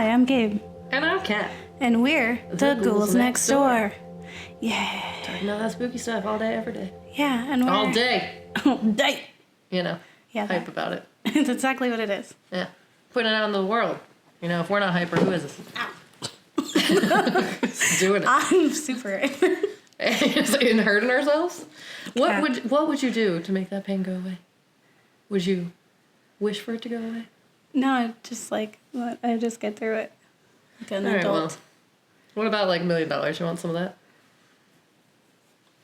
Hi, I'm Gabe. And I'm Kat. And we're the Ghouls Next Door. Yeah. Talking about that spooky stuff all day, every day. Yeah, and we're... All day. All day. You know, Yeah, hype about it. It's exactly what it is. Yeah. Putting it out in the world. You know, if we're not hyper, who is this? Doing it. I'm super hyper. And hurting ourselves? What would you do to make that pain go away? Would you wish for it to go away? No, just I just get through it. Like an adult. Well, what about like $1 million? You want some of that?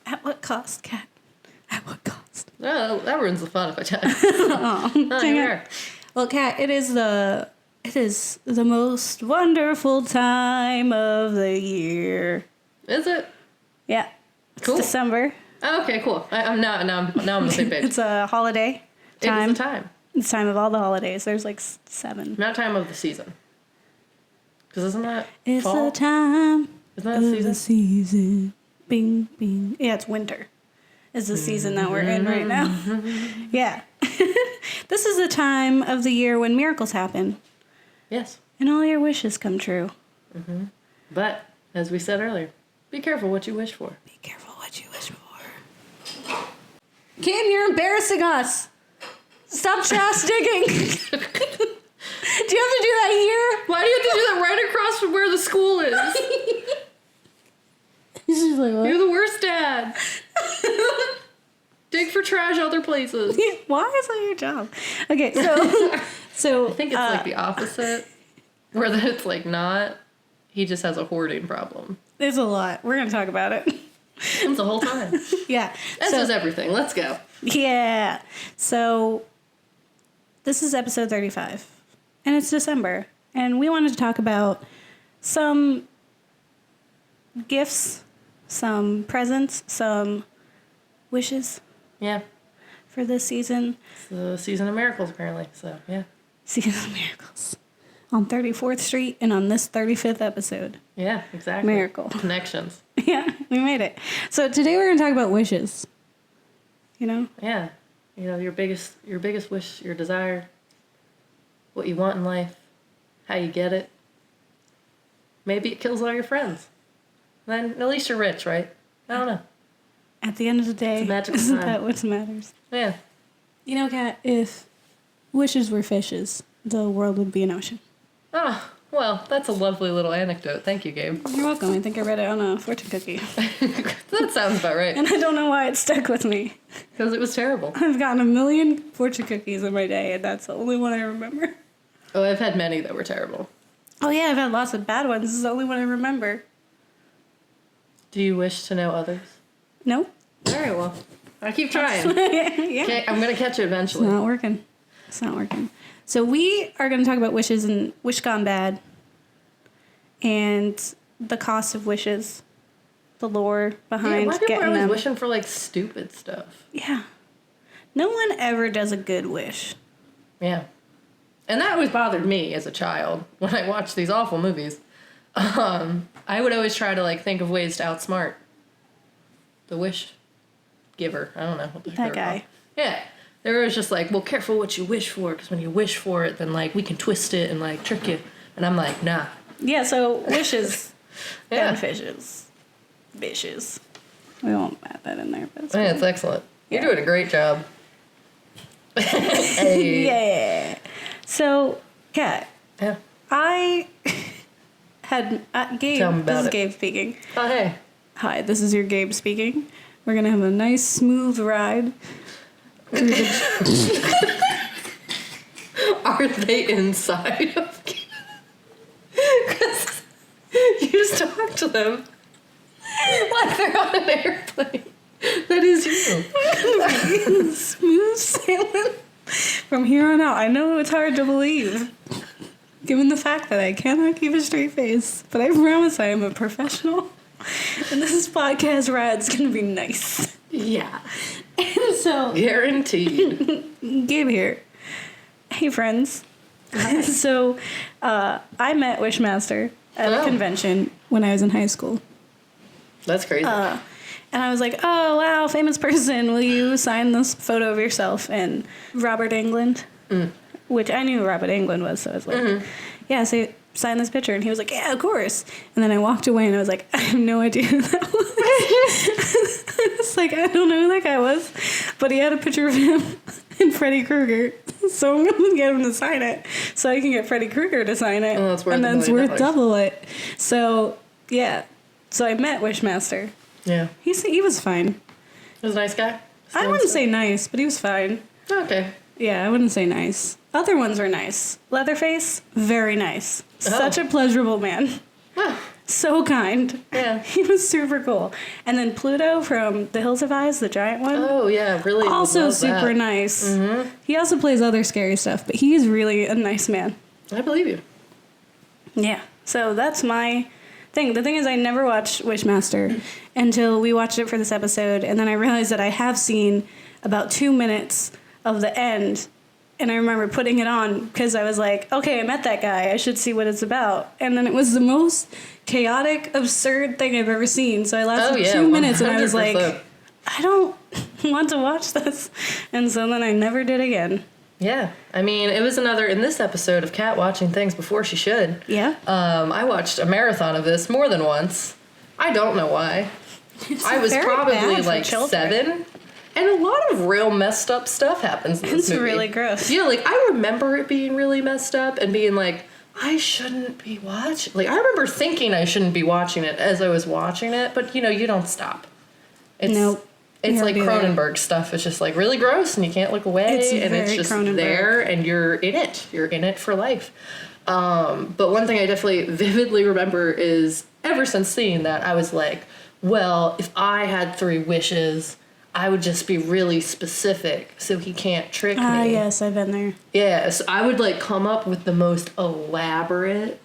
At what cost, Kat? At what cost? Oh, that ruins the fun if I tell you. Oh, dang here. it. Well, Kat, it is the most wonderful time of the year. Is it? Yeah. It's Cool. December. Oh, okay, cool. I'm now I'm on the same page. It's a holiday time. It's the time. It's time of all the holidays. There's like 7. Not time of the season. Because isn't that It's fall? the time Isn't that of season? the season. Bing, bing. Yeah, it's winter. Is the season that we're in right now. Yeah. This is the time of the year when miracles happen. Yes. And all your wishes come true. Mm-hmm. But, as we said earlier, be careful what you wish for. Be careful what you wish for. Kim, you're embarrassing us. Stop trash digging. Do you have to do that here? Why do you have to do that right across from where the school is? She's like, what? You're the worst dad. Dig for trash other places. Why is that your job? Okay, so I think it's like the opposite. Where it's like not. He just has a hoarding problem. There's a lot. We're going to talk about it. It's the whole time. Yeah. That's just everything. Let's go. Yeah. So this is episode 35. And it's December. And we wanted to talk about some gifts, some presents, some wishes Yeah. for this season. It's the season of miracles, apparently. So, yeah. Season of Miracles. On 34th Street and on this 35th episode. Yeah, exactly. Miracle. Connections. Yeah, we made it. So today we're going to talk about wishes. You know? Yeah. You know, your biggest wish, your desire, what you want in life, how you get it. Maybe it kills all your friends. Then at least you're rich, right? I don't know. At the end of the day, It's a magical isn't time. that what matters? Yeah. You know, Kat, if wishes were fishes, the world would be an ocean. Oh, well, that's a lovely little anecdote. Thank you, Gabe. You're welcome. I think I read it on a fortune cookie. That sounds about right. And I don't know why it stuck with me. Because it was terrible. I've gotten 1 million fortune cookies in my day, and that's the only one I remember. Oh, I've had many that were terrible. Oh, yeah, I've had lots of bad ones. This is the only one I remember. Do you wish to know others? Nope. All right, well, I keep trying. Yeah. Okay, I'm going to catch you It's eventually. not working. It's not working. So we are going to talk about wishes and wish gone bad and the cost of wishes, the lore behind Why people are getting always them. wishing for, like, stupid stuff? Yeah. No one ever does a good wish. Yeah. And that always bothered me as a child when I watched these awful movies. I would always try to, like, think of ways to outsmart the wish giver. I don't know what the heck That they were guy. called. Yeah. They were always just like, well, careful what you wish for, because when you wish for it, then, like, we can twist it and, like, trick you. And I'm like, nah. Yeah, so wishes Yeah. and fishes. Bishes. We won't add that in there, but it's Yeah, cool. it's excellent. You're Yeah. doing a great job. Hey. Yeah. So, Kat, Yeah. I had Gabe. Tell me about this is it. Gabe speaking. Oh, hey. Hi, this is your Gabe speaking. We're gonna have a nice, smooth ride. Through the... Are they inside of you? Because you just talk to them like they're on an airplane. That is you. Smooth sailing from here on out. I know it's hard to believe, given the fact that I cannot keep a straight face, but I promise I am a professional, and this podcast ride's gonna be nice. Yeah. And so, Guaranteed. Gabe here. Hey, friends. So, I met Wishmaster at a convention when I was in high school. That's crazy. And I was like, oh, wow, famous person, will you sign this photo of yourself? And Robert Englund, which I knew who Robert Englund was, so I was like, yeah, so sign this picture? And he was like, yeah, of course. And then I walked away and I was like, I have no idea who that was. It's like, I don't know who that guy was. But he had a picture of him and Freddy Krueger. So I'm going to get him to sign it so I can get Freddy Krueger to sign it. Oh, that's worth and then it's worth $1 million. double it. So, yeah. So I met Wishmaster. Yeah. He was fine. He was a nice guy? I wouldn't say nice, but he was fine. Okay. Yeah, I wouldn't say nice. Other ones were nice. Leatherface, very nice. Such a pleasurable man. Oh. So kind. Yeah. He was super cool. And then Pluto from The Hills of Eyes, the giant one. Oh, yeah, really. Also love super that. nice. Mm-hmm. He also plays other scary stuff, but he's really a nice man. I believe you. Yeah. So that's my thing. The thing is, I never watched Wishmaster until we watched it for this episode, and then I realized that I have seen about 2 minutes of the end, and I remember putting it on because I was like, okay, I met that guy. I should see what it's about. And then it was the most chaotic, absurd thing I've ever seen. So I lasted 2 minutes, and I was like, 100%. I don't want to watch this. And so then I never did again. Yeah. I mean, it was another, in this episode of Kat watching things before she should. Yeah. I watched a marathon of this more than once. I don't know why. I was very probably bad for like children. 7. And a lot of real messed up stuff happens in this It's movie. really gross. Yeah, like, I remember it being really messed up and being like, I shouldn't be watching. Like, I remember thinking I shouldn't be watching it as I was watching it, but, you know, you don't stop. Nope. It's You're like already there. Cronenberg stuff. It's just, like, really gross, and you can't look away, It's and it's very just Cronenberg. there, and you're in it. You're in it for life. But one thing I definitely vividly remember is, ever since seeing that, I was like, well, if I had 3 wishes, I would just be really specific so he can't trick Ah, me. yes, I've been there. Yeah, so I would like come up with the most elaborate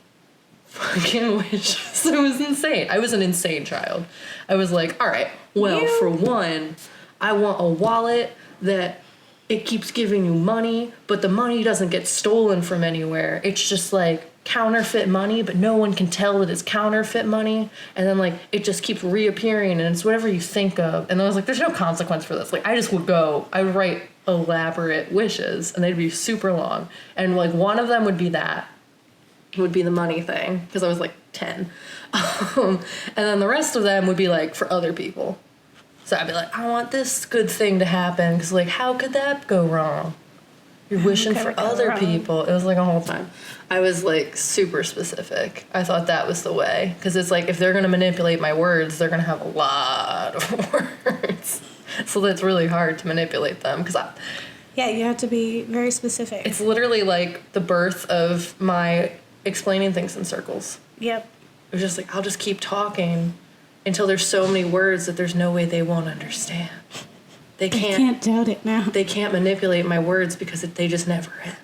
fucking wishes. It was insane. I was an insane child. I was like, all right, well, for one, I want a wallet that it keeps giving you money, but the money doesn't get stolen from anywhere. It's just like counterfeit money, but no one can tell that it's counterfeit money. And then like it just keeps reappearing, and it's whatever you think of. And I was like, there's no consequence for this. Like I just would go, I would write elaborate wishes, and they'd be super long. And like one of them would be that. Would be the money thing, because I was like 10. And then the rest of them would be like for other people. So I'd be like, I want this good thing to happen, because like, how could that go wrong? You're wishing could for it go other wrong? people. It was like a whole time. I was like super specific. I thought that was the way, because it's like if they're going to manipulate my words, they're going to have a lot of words. So that's really hard to manipulate them, because Yeah, you have to be very specific. it's literally like the birth of my explaining things in circles. Yep. It was just like, I'll just keep talking until there's so many words that there's no way they won't understand. They I can't. can't doubt it now. They can't manipulate my words because they just never end.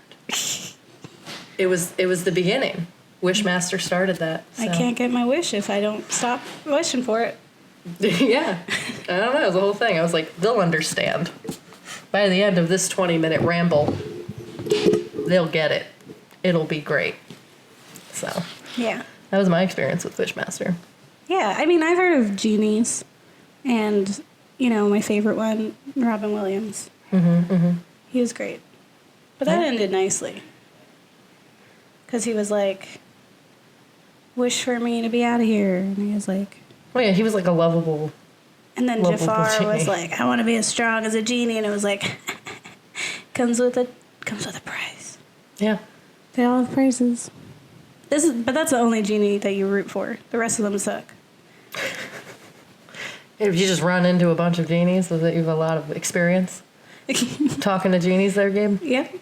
It was the beginning. Wishmaster started that. So. I can't get my wish if I don't stop wishing for it. Yeah. I don't know. It was the whole thing. I was like, they'll understand. By the end of this 20-minute ramble, they'll get it. It'll be great. So Yeah. that was my experience with Wishmaster. Yeah, I mean, I've heard of genies, and, you know, my favorite one, Robin Williams. He was great. But that ended nicely. Because he was like, wish for me to be out of here. And he was like... Oh yeah, he was like a lovable. And then Lovable Jafar genie. was like, I want to be as strong as a genie. And it was like, comes with a price. Yeah. They all have prices. But that's the only genie that you root for. The rest of them suck. If you just run into a bunch of genies, so that you have a lot of experience talking to genies there, Gabe? Yep.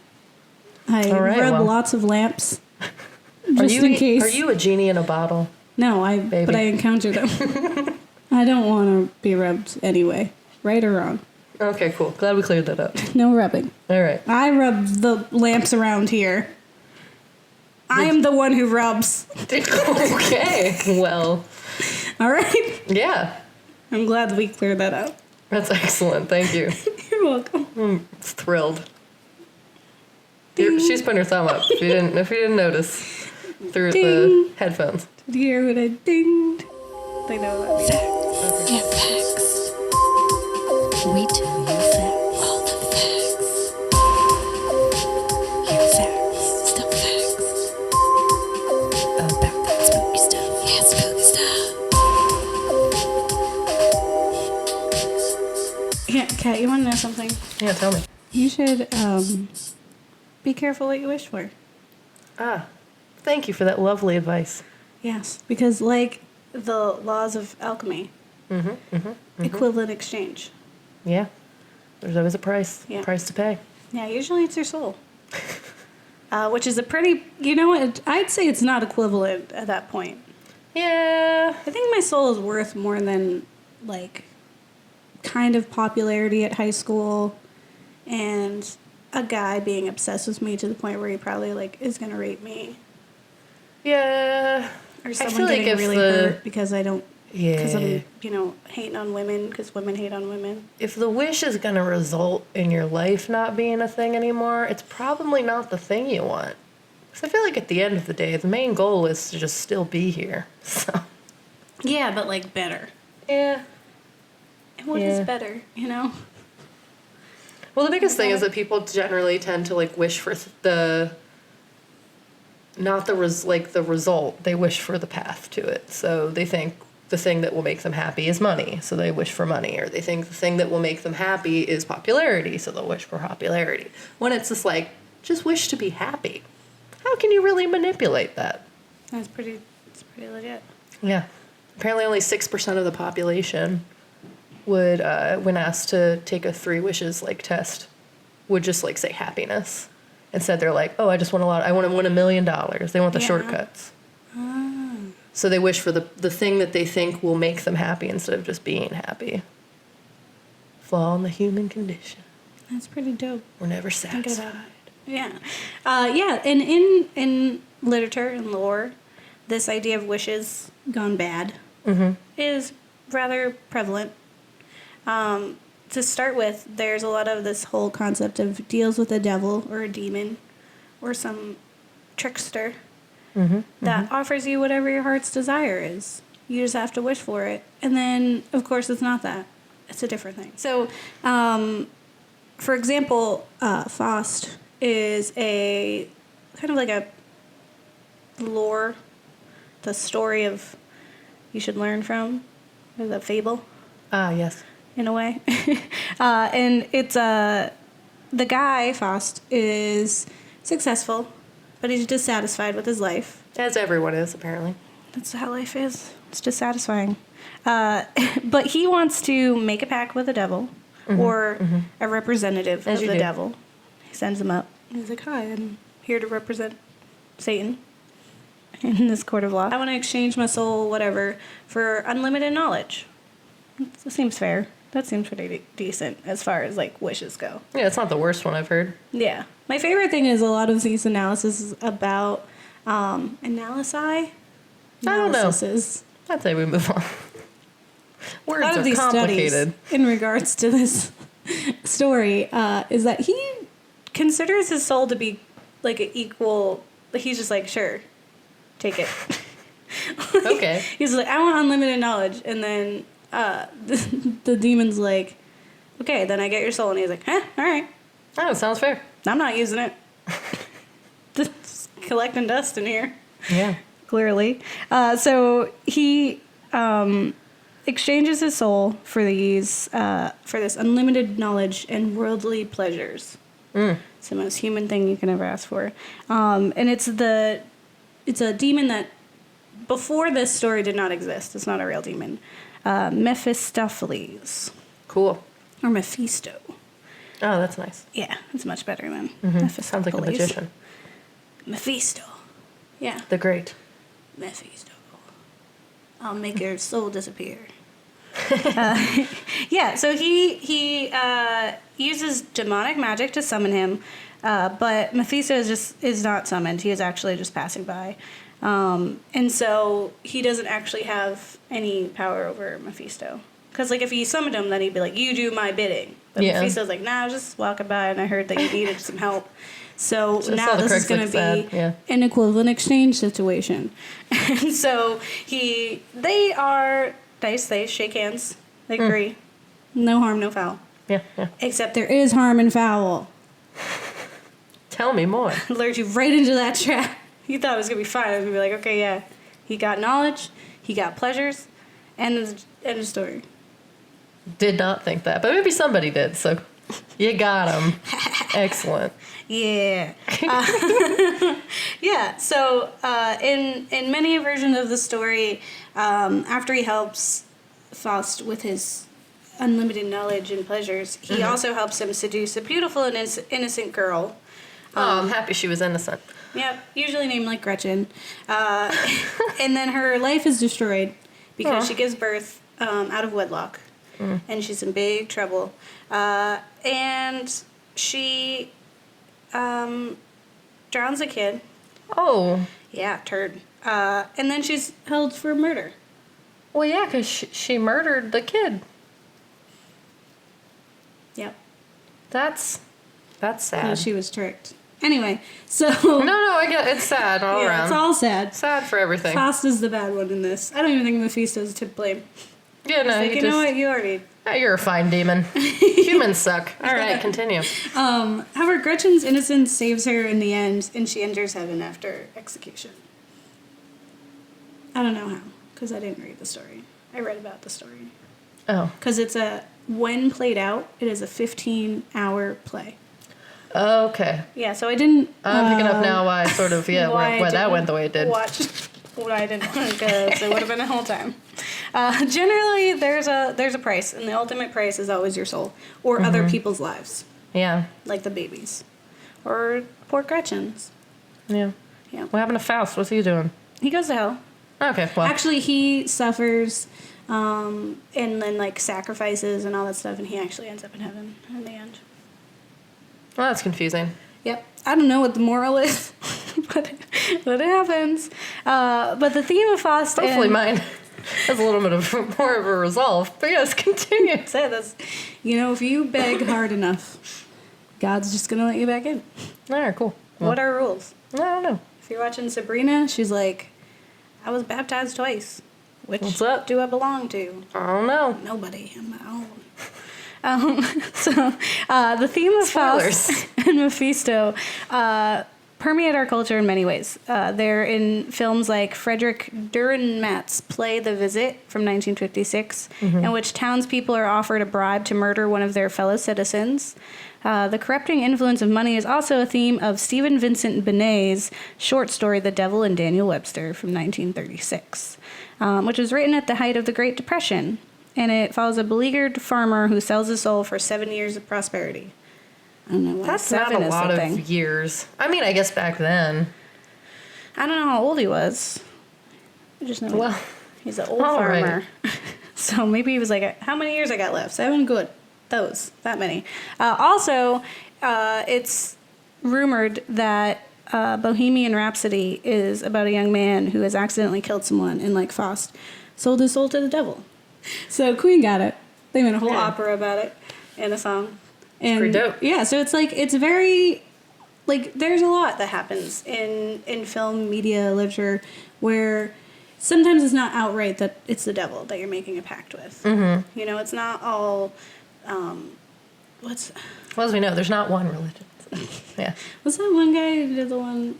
I All right, rub well. lots of lamps. Are Just in case. Are you a genie in a bottle? No, Baby. but I encounter them. I don't want to be rubbed anyway. Right or wrong. Okay, cool. Glad we cleared that up. No rubbing. All right. I rub the lamps around here. I am the one who rubs. Okay. Well, All right. yeah. I'm glad that we cleared that up. That's excellent. Thank you. You're welcome. It's thrilled. She's putting her thumb up. If you didn't notice through the Ding. headphones. Did you hear what I dinged? They know that. Facts. Yeah, facts. We tell you facts. All the facts. Yeah, facts. Still facts. Yeah, tell me. You should be careful what you wish for. Ah, thank you for that lovely advice. Yes, because like the laws of alchemy, equivalent exchange. Yeah. There's always a price. Yeah. Price to pay. Yeah, usually it's your soul. Which is a pretty, you know what, I'd say it's not equivalent at that point. Yeah. I think my soul is worth more than, like, kind of popularity at high school and a guy being obsessed with me to the point where he probably, like, is going to rape me. Yeah. Or I someone feel like getting if really hurt because I don't, because Yeah. I'm, hating on women because women hate on women. If the wish is going to result in your life not being a thing anymore, it's probably not the thing you want. Because I feel like at the end of the day, the main goal is to just still be here. So. Yeah, but, like, better. Yeah. And what is better, you know? Well, the biggest thing is that people generally tend to, like, wish for not the result. They wish for the path to it. So they think the thing that will make them happy is money, so they wish for money. Or they think the thing that will make them happy is popularity, so they'll wish for popularity. When it's just like, just wish to be happy. How can you really manipulate that? It's pretty legit. Yeah. Apparently only 6% of the population would, when asked to take a 3 wishes, like, test, would just, like, say happiness. Instead, they're like, oh, I want to win $1 million. They want the shortcuts. So they wish for the thing that they think will make them happy instead of just being happy. Flaw in the human condition. That's pretty dope. We're never satisfied. Yeah. And in literature and lore, this idea of wishes gone bad is rather prevalent. To start with, there's a lot of this whole concept of deals with a devil or a demon or some trickster that offers you whatever your heart's desire is. You just have to wish for it. And then, of course, it's not that. It's a different thing. So, for example, Faust is a kind of like a lore, the story of you should learn from. There's a fable. Ah, yes. In a way. And it's the guy, Faust, is successful, but he's dissatisfied with his life. As everyone is, apparently. That's how life is. It's dissatisfying. But he wants to make a pact with the devil or a representative of the devil. He sends him up. He's like, hi, I'm here to represent Satan in this court of law. I want to exchange my soul, whatever, for unlimited knowledge. That seems fair. That seems pretty decent as far as, like, wishes go. Yeah, it's not the worst one I've heard. Yeah. My favorite thing is a lot of these analysis about analysis. I don't know. I'd say we move on. Words a lot of these complicated. Studies in regards to this story is that he considers his soul to be, like, an equal... Like, he's just like, sure, take it. Okay. He's like, I want unlimited knowledge. And then... the demon's like, okay, then I get your soul. And he's like, all right. Oh, sounds fair. I'm not using it. Just collecting dust in here. Yeah. Clearly. So he exchanges his soul for these, for this unlimited knowledge and worldly pleasures. It's the most human thing you can ever ask for. And it's a demon that before this story did not exist. It's not a real demon. Mephistopheles. Cool. Or Mephisto. Oh, that's nice. Yeah, it's much better than Mephistopheles. Sounds like a magician. Mephisto. Yeah. The Great. Mephisto. I'll make your soul disappear. Yeah, so he uses demonic magic to summon him, but Mephisto is not summoned. He is actually just passing by. And so he doesn't actually have any power over Mephisto. Because, like, if he summoned him, then he'd be like, you do my bidding. But Mephisto's like, nah, I was just walking by and I heard that you needed some help. So now this is going to be an equivalent exchange situation. And so they are nice. They shake hands. They agree. No harm, no foul. Yeah. Except there is harm and foul. Tell me more. Lured you right into that trap. You thought it was going to be fine. I was going to be like, okay, yeah. He got knowledge. He got pleasures. End of story. Did not think that. But maybe somebody did, so You got him. Excellent. Yeah. Yeah. So in many versions of the story, after he helps Faust with his unlimited knowledge and pleasures, he also helps him seduce a beautiful and innocent girl. Oh, I'm happy she was innocent. Yeah, usually named like Gretchen. And then her life is destroyed because she gives birth out of wedlock. And she's in big trouble. And she drowns a kid. Oh. Yeah, turd. And then she's held for murder. Well, yeah, because she murdered the kid. Yep. That's sad. And she was tricked. Anyway, so... No, I get it's sad all yeah, around. it's all sad. Sad for everything. Faust is the bad one in this. I don't even think Mephisto's to blame. Yeah, no, Like, you know what? You already... You're a fine demon. Humans suck. All right, continue. However, Gretchen's innocence saves her in the end, and she enters heaven after execution. I don't know how, because I didn't read the story. I read about the story. Oh. Because when played out, it is a 15-hour play. Okay. Yeah, so I didn't... I'm picking up now why sort of, why that went the way it did. Watch what I didn't, because it would have been a whole time. Generally, there's a price, and the ultimate price is always your soul, or other people's lives. Yeah. Like the babies. Or poor Gretchen's. Yeah. Yeah. What happened to Faust? What's he doing? He goes to hell. Okay, well. Actually, he suffers, and then, like, sacrifices and all that stuff, and he actually ends up in heaven in the end. Well, that's confusing. Yep. I don't know what the moral is, but it happens. But the theme of Faust... Hopefully mine has a little bit of more of a resolve. But yes, continue. Say this. You know, if you beg hard enough, God's just going to let you back in. All right, cool. Well, What are rules? I don't know. If you're watching Sabrina, she's like, I was baptized twice. Which What's up? do I belong to? I don't know. Nobody. I'm my own. The theme of Spoilers. Faust and Mephisto permeate our culture in many ways. They're in films like Frederick Dürrenmatt's play The Visit from 1956, in which townspeople are offered a bribe to murder one of their fellow citizens. The corrupting influence of money is also a theme of Stephen Vincent Benet's short story The Devil and Daniel Webster from 1936, which was written at the height of the Great Depression. And it follows a beleaguered farmer who sells his soul for 7 years of prosperity. I don't know why That's not seven a is lot something. of years. I mean, I guess back then. I don't know how old he was. I just know he's an old all farmer. So maybe he was like, how many years I got left? 7? Good. That many. Also, it's rumored that Bohemian Rhapsody is about a young man who has accidentally killed someone and, like Faust, sold his soul to the devil. So Queen got it. They made a whole opera about it and a song. And pretty dope. Yeah, so it's like, it's very, like, there's a lot that happens in film, media, literature, where sometimes it's not outright that it's the devil that you're making a pact with. Mm-hmm. You know, it's not all, Well, as we know, there's not one religion. Yeah. Was that one guy who did the one,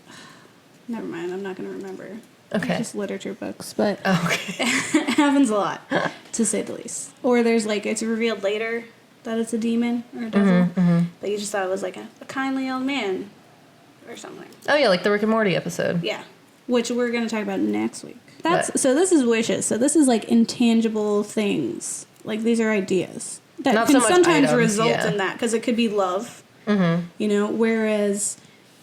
never mind, I'm not going to remember. Okay. Just literature books, but Okay. it happens a lot, to say the least. Or there's like, it's revealed later that it's a demon or a devil, but you just thought it was like a kindly old man or something. Oh, yeah, like the Rick and Morty episode. Yeah, which we're going to talk about next week. So this is wishes. So this is like intangible things. Like these are ideas that Not can so much sometimes items, result yeah. in that, because it could be love, you know, whereas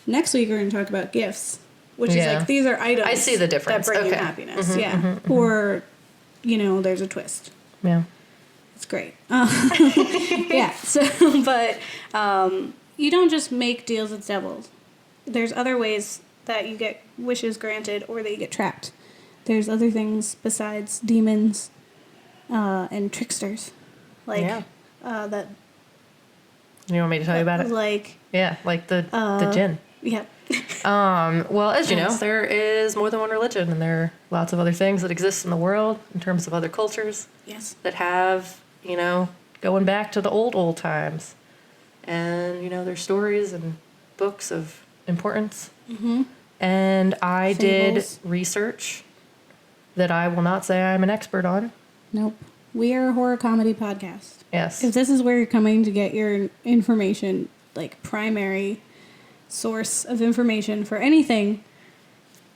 next week we're going to talk about gifts. Which is like, these are items I see the difference. that bring you Okay. happiness. Or, you know, there's a twist. Yeah. It's great. Yeah. So, but you don't just make deals with devils. There's other ways that you get wishes granted or that you get trapped. There's other things besides demons and tricksters. Like, that... You want me to tell you about it? Like... Yeah, like the djinn. Yeah. Well, as you know, there is more than one religion, and there are lots of other things that exist in the world in terms of other cultures. Yes. That have, you know, going back to the old times. And, you know, there's stories and books of importance. Mm-hmm. And I Fables. did research that I will not say I'm an expert on. Nope. We are a horror comedy podcast. Yes. If this is where you're coming to get your information, like primary source of information for anything,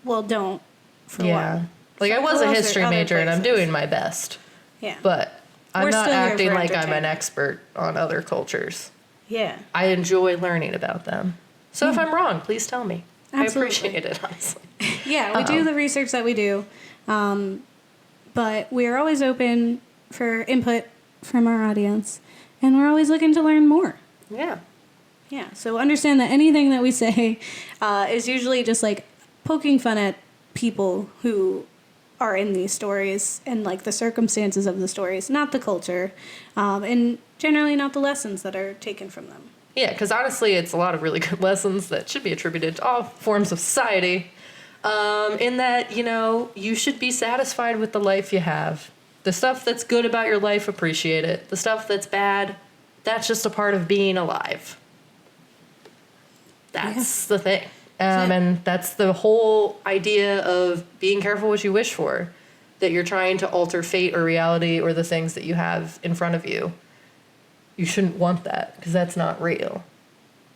well, don't. For one. Like, I was a Who else are history other major, and I'm places? doing my best. Yeah. But I'm We're not still here acting for like I'm an entertainment. expert on other cultures. Yeah. I enjoy learning about them. So if I'm wrong, please tell me. Absolutely. I appreciate it, honestly. Yeah, we do the research that we do. But we are always open for input from our audience. And we're always looking to learn more. Yeah. Yeah, so understand that anything that we say is usually just like poking fun at people who are in these stories and like the circumstances of the stories, not the culture, and generally not the lessons that are taken from them. Yeah, because honestly, it's a lot of really good lessons that should be attributed to all forms of society. In that, you know, you should be satisfied with the life you have. The stuff that's good about your life, appreciate it. The stuff that's bad, that's just a part of being alive. That's the thing. And that's the whole idea of being careful what you wish for. That you're trying to alter fate or reality or the things that you have in front of you. You shouldn't want that because that's not real.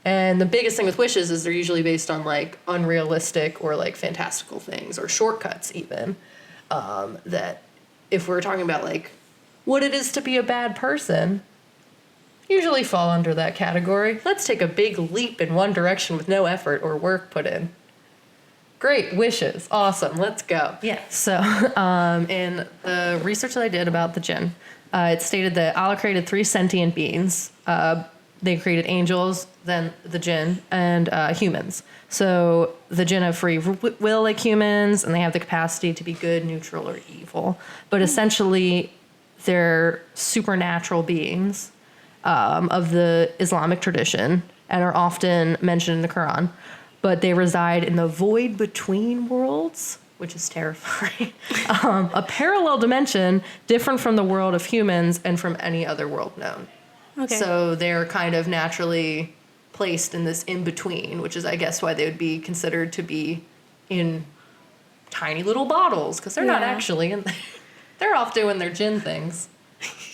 And the biggest thing with wishes is they're usually based on like unrealistic or like fantastical things or shortcuts even. That if we're talking about like what it is to be a bad person, usually fall under that category. Let's take a big leap in one direction with no effort or work put in. Great, wishes. Awesome, let's go. Yeah, so in the research that I did about the jinn, it stated that Allah created 3 sentient beings. They created angels, then the jinn, and humans. So the jinn have free will like humans, and they have the capacity to be good, neutral, or evil. But essentially, they're supernatural beings of the Islamic tradition and are often mentioned in the Quran. But they reside in the void between worlds, which is terrifying. A parallel dimension different from the world of humans and from any other world known. Okay. So they're kind of naturally placed in this in-between, which is, I guess, why they would be considered to be in tiny little bottles, because they're not actually in. They're off doing their jinn things,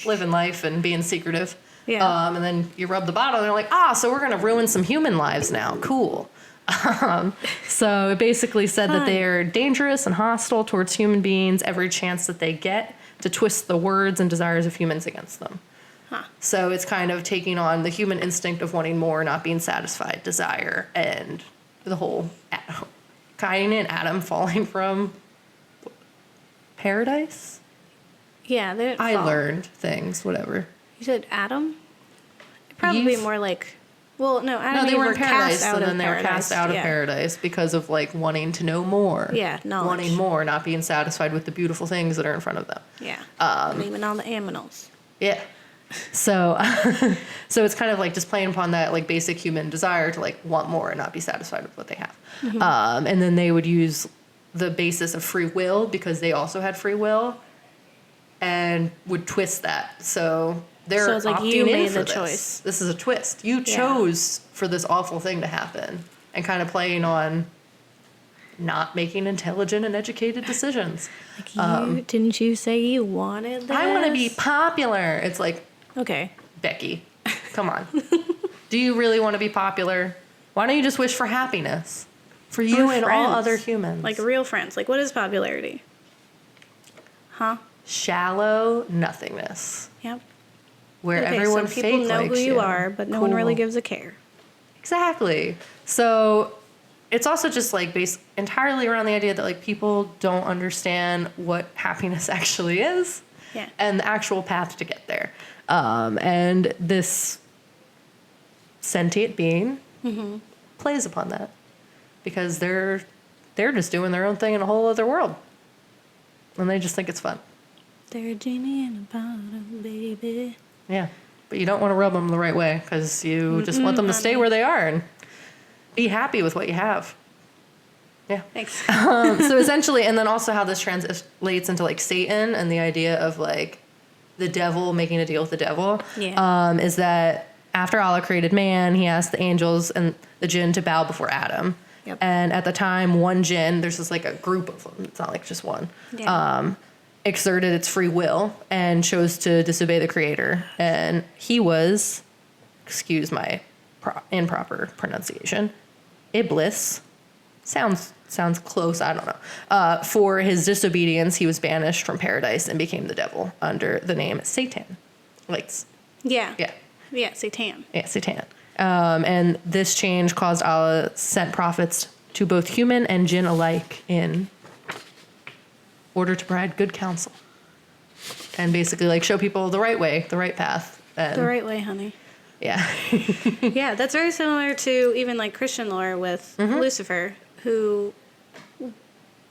living life and being secretive. Yeah. And then you rub the bottle, and they're like, so we're going to ruin some human lives now. Cool. So it basically said that they're dangerous and hostile towards human beings every chance that they get to twist the words and desires of humans against them. So it's kind of taking on the human instinct of wanting more, not being satisfied, desire, and the whole Cain and Adam falling from paradise. Yeah, they didn't I fall. learned things, whatever. You said Adam? Probably Eve? more like... Well, no, Adam No, they and were Eve in paradise, cast out and of then they were paradise. cast out of paradise because of like wanting to know more. Yeah, knowledge. Wanting more, not being satisfied with the beautiful things that are in front of them. Yeah. And even all the aminals. Yeah. So, so it's kind of like just playing upon that like basic human desire to like want more and not be satisfied with what they have. Mm-hmm. And then they would use the basis of free will because they also had free will, and would twist that. So they're So it's like opting you in made for the this. choice. This is a twist. You chose for this awful thing to happen, and kind of playing on not making intelligent and educated decisions. Like didn't you say you wanted this? I want to be popular. It's like, Okay. Becky, come on. Do you really want to be popular? Why don't you just wish for happiness for you and all friends. other humans? Like real friends. Like what is popularity? Huh? Shallow nothingness, Yep. where Okay, everyone so people fake know likes who you are, but no one really gives a care. Exactly. So it's also just like based entirely around the idea that like people don't understand what happiness actually is. Yeah. And the actual path to get there. And this sentient being plays upon that because they're just doing their own thing in a whole other world, and they just think it's fun. They're a genie in a bottle, baby. Yeah, but you don't want to rub them the right way because you just want them to stay where they are and be happy with what you have. Yeah. Thanks. So essentially, and then also how this translates into like Satan and the idea of like the devil making a deal with the devil. Yeah. Is that after Allah created man, he asked the angels and the jinn to bow before Adam. Yep. And at the time, one jinn, there's just like a group of them. It's not like just one. Yeah. exerted its free will and chose to disobey the creator. And he was, excuse my improper pronunciation, Iblis. Sounds close, I don't know. For his disobedience, he was banished from paradise and became the devil under the name Satan. Like, Yeah. yeah. Yeah, Satan. Yeah, Satan. And this change caused Allah sent prophets to both human and jinn alike in order to provide good counsel. And basically, like, show people the right way, the right path. And, The right way, honey. yeah. Yeah, that's very similar to even like Christian lore with Lucifer, who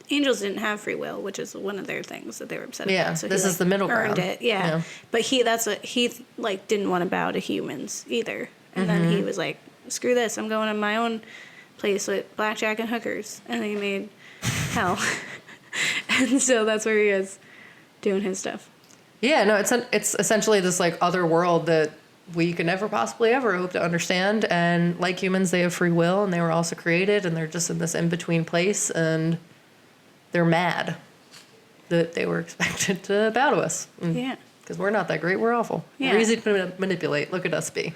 angels didn't have free will, which is one of their things that they were upset Yeah, about. So this he, is the middle earned ground. it, yeah. But he like didn't want to bow to humans either, and then he was like, "Screw this! I'm going to my own place with blackjack and hookers," and then he made hell, and so that's where he is doing his stuff. Yeah, no, it's essentially this, like, other world that we could never possibly ever hope to understand. And like humans, they have free will, and they were also created, and they're just in this in-between place, and they're mad that they were expected to bow to us. Yeah. Because we're not that great. We're awful. Yeah. We're easy to manipulate. Look at us be.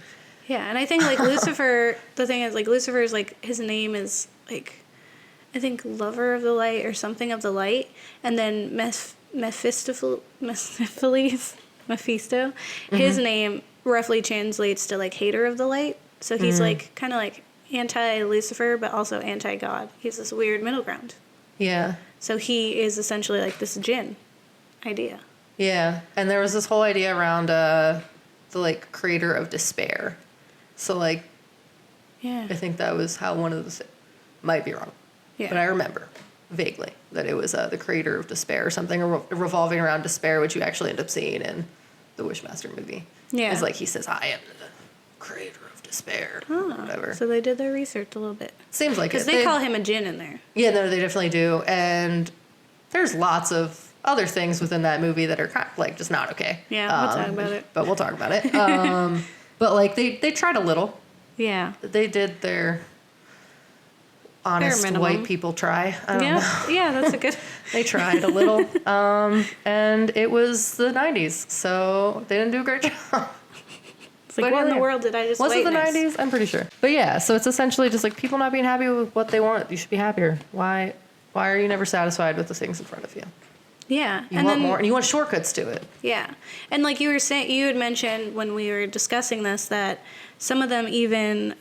Yeah, and I think like Lucifer, the thing is like Lucifer's like his name is like, I think lover of the light or something of the light, and then Mephisto, his name roughly translates to like hater of the light. So he's like kind of like anti-Lucifer, but also anti-God. He's this weird middle ground. Yeah. So he is essentially like this jinn idea. Yeah. And there was this whole idea around the, like, creator of despair. So, like, Yeah. I think that was how one of the... Might be wrong. Yeah. But I remember vaguely that it was the creator of despair or something revolving around despair, which you actually end up seeing in the Wishmaster movie. Yeah. It's like he says, I am the creator of despair. Oh, Whatever. so they did their research a little bit. Seems like it. Because they call him a jinn in there. Yeah, no, they definitely do. And there's lots of other things within that movie that are kind of, like, just not okay. Yeah, we'll talk about it. But we'll talk about it. But, like, they tried a little. Yeah. They did their honest minimum. white people try. I don't know. Yeah, that's a good. They tried a little. And it was the 90s, so they didn't do a great job. It's like, But what in yeah. the world did I just Was it the witness? 90s? I'm pretty sure. But yeah, so it's essentially just like people not being happy with what they want. You should be happier. Why are you never satisfied with the things in front of you? Yeah. You want more, and you want shortcuts to it. Yeah. And like you were saying, you had mentioned when we were discussing this that some of them even,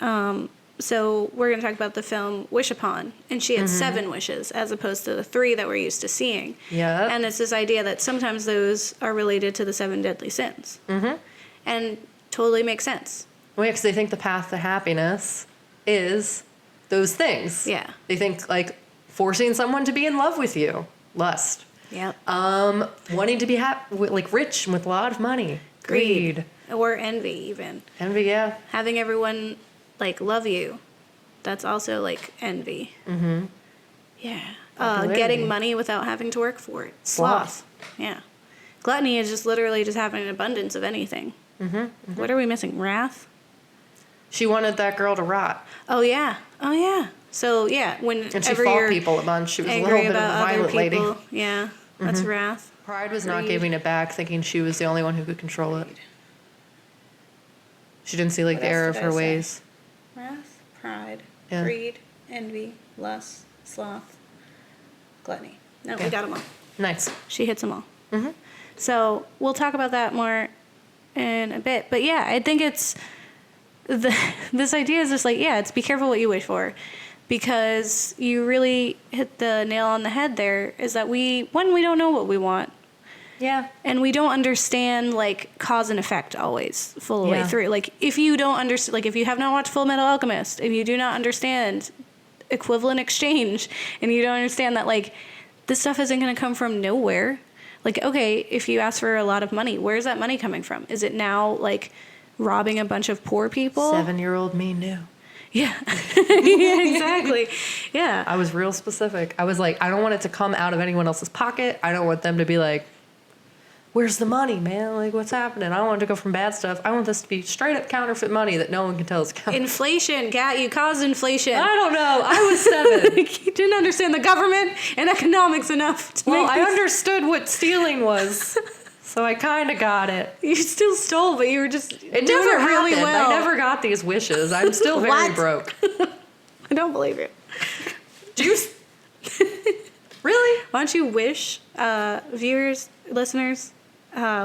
so we're going to talk about the film Wish Upon, and she had 7 wishes as opposed to the 3 that we're used to seeing. Yeah. And it's this idea that sometimes those are related to the 7 deadly sins. Mm-hmm. And totally makes sense. Well, yeah, because they think the path to happiness is those things. Yeah. They think, like, forcing someone to be in love with you. Lust. Yep. Wanting to be like rich and with a lot of money. Greed. Or envy even. Envy, yeah. Having everyone like love you. That's also like envy. Mm-hmm. Yeah. Popularity. Getting money without having to work for it. Sloth. Yeah. Gluttony is just literally just having an abundance of anything. Mm-hmm. What are we missing? Wrath? She wanted that girl to rot. Oh yeah. Oh yeah. So yeah, whenever And she fought you're people a bunch. She was a angry little bit of a about other violent lady. people, yeah, that's wrath. Pride was not Greed. giving it back, thinking she was the only one who could control it. She didn't see, like, What the else error of did her I say? ways. Wrath, pride, Yeah. greed, envy, lust, sloth, gluttony. No, Yeah. we got them all. Nice. She hits them all. Mm-hmm. So we'll talk about that more in a bit. But yeah, I think it's this idea is just like, yeah, it's be careful what you wish for, because you really hit the nail on the head there. Is that we don't know what we want. Yeah. And we don't understand, like, cause and effect always full way Yeah. through. Like, if you don't understand, like, if you have not watched Full Metal Alchemist, if you do not understand equivalent exchange, and you don't understand that, like, this stuff isn't going to come from nowhere. Like, okay, if you ask for a lot of money, where's that money coming from? Is it now, like, robbing a bunch of poor people? 7-year-old me knew. Yeah. Yeah, exactly. Yeah. I was real specific. I was like, I don't want it to come out of anyone else's pocket. I don't want them to be like, where's the money, man? Like, what's happening? I don't want it to go from bad stuff. I want this to be straight up counterfeit money that no one can tell is counterfeit. Inflation, Kat, you caused inflation. I don't know. I was 7. You didn't understand the government and economics enough to Well, make I this. understood what stealing was, so I kind of got it. You still stole, but you were just It doing never it really happened. well. I never got these wishes. I'm still very What? broke. I don't believe you. Do you? Really? Why don't you wish, viewers, listeners,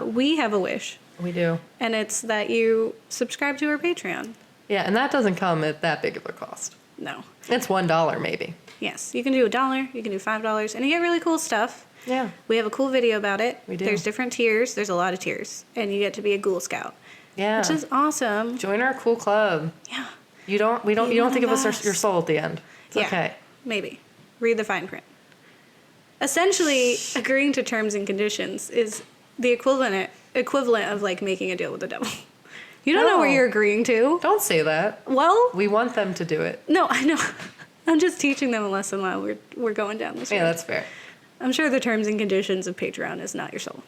we have a wish, We do. and it's that you subscribe to our Patreon. Yeah, and that doesn't come at that big of a cost. No. It's $1 maybe. Yes, you can do $1, you can do $5, and you get really cool stuff. Yeah. We have a cool video about it. We do. There's different tiers. There's a lot of tiers, and you get to be a Ghoul Scout, Yeah. which is awesome. Join our cool club. Yeah. You don't think of us as your soul at the end. It's Yeah. okay. Maybe. Read the fine print. Essentially, agreeing to terms and conditions is the equivalent of like making a deal with the devil. You don't know what No. you're agreeing to. Don't say that. Well, We want them to do it. no, I know. I'm just teaching them a lesson while we're going down this road. Yeah, that's fair. I'm sure the terms and conditions of Patreon is not your soul.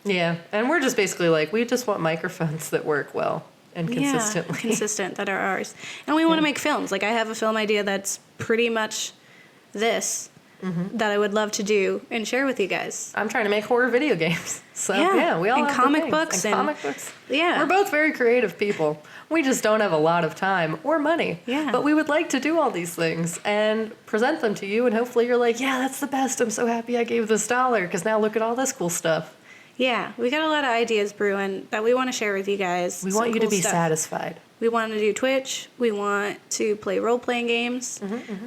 Yeah, and we're just basically like, we just want microphones that work well and consistently. Yeah, consistent, that are ours. And we want to make films. Like, I have a film idea that's pretty much this, that I would love to do and share with you guys. I'm trying to make horror video games. So, Yeah, yeah, we all and have the comic things. books And and- comic books. Yeah. We're both very creative people. We just don't have a lot of time or money. Yeah. But we would like to do all these things and present them to you, and hopefully you're like, yeah, that's the best. I'm so happy I gave this $1 because now look at all this cool stuff. Yeah, we got a lot of ideas brewing that we want to share with you guys. We Some want you to cool be stuff. satisfied. We want to do Twitch. We want to play role-playing games.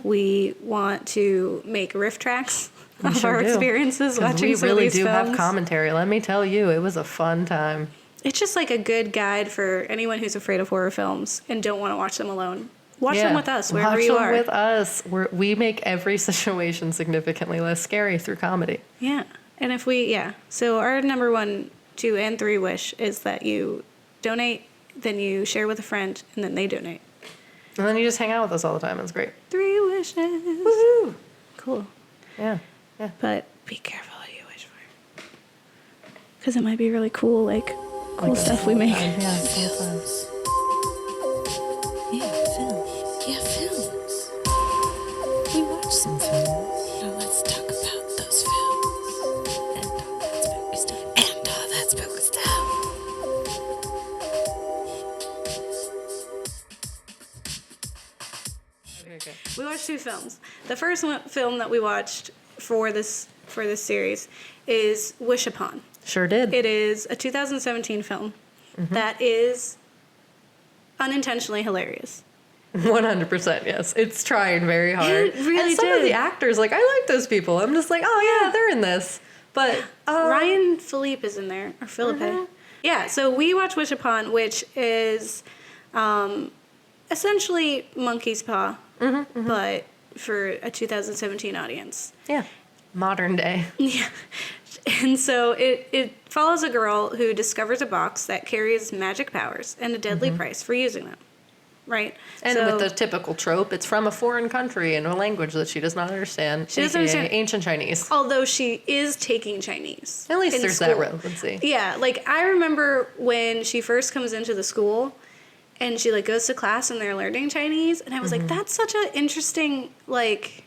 We want to make riff tracks of sure our do. experiences 'Cause watching we some really of these do have films. commentary. Let me tell you, it was a fun time. It's just like a good guide for anyone who's afraid of horror films and don't want to watch them alone. Watch Yeah. them with us, wherever Watch you them are. with us. We make every situation significantly less scary through comedy. Yeah. And if we, yeah. So our number 1, 2, and 3 wish is that you donate, then you share with a friend, and then they donate. And then you just hang out with us all the time. It's great. 3 wishes. Woohoo! Cool. Yeah. But be careful what you wish for. Because it might be really cool, like, cool stuff we make. Yeah. Films. Yeah, films. Yeah, films. We watched some films. Now let's talk about those films. And all that spooky stuff. And all that spooky stuff. Okay. We watched 2 films. The first film that we watched for this series is Wish Upon. Sure did. It is a 2017 film Mm-hmm. that is unintentionally hilarious. 100%, yes. It's trying very hard. It really and some of did. the actors, like, I like those people. I'm just like, oh, yeah, they're in this. But Ryan Philippe is in there, or Philippe. Mm-hmm. Yeah, so we watched Wish Upon, which is essentially Monkey's Paw, but for a 2017 audience. yeah, modern day. Yeah. And so it follows a girl who discovers a box that carries magic powers and a deadly price for using them. Right? And So- with the typical trope, it's from a foreign country in a language that she does not understand. She doesn't aka understand- ancient Chinese. although she is taking Chinese. At least in there's that school. relevancy. Yeah, like I remember when she first comes into the school and she like goes to class and they're learning Chinese and I was like, that's such an interesting like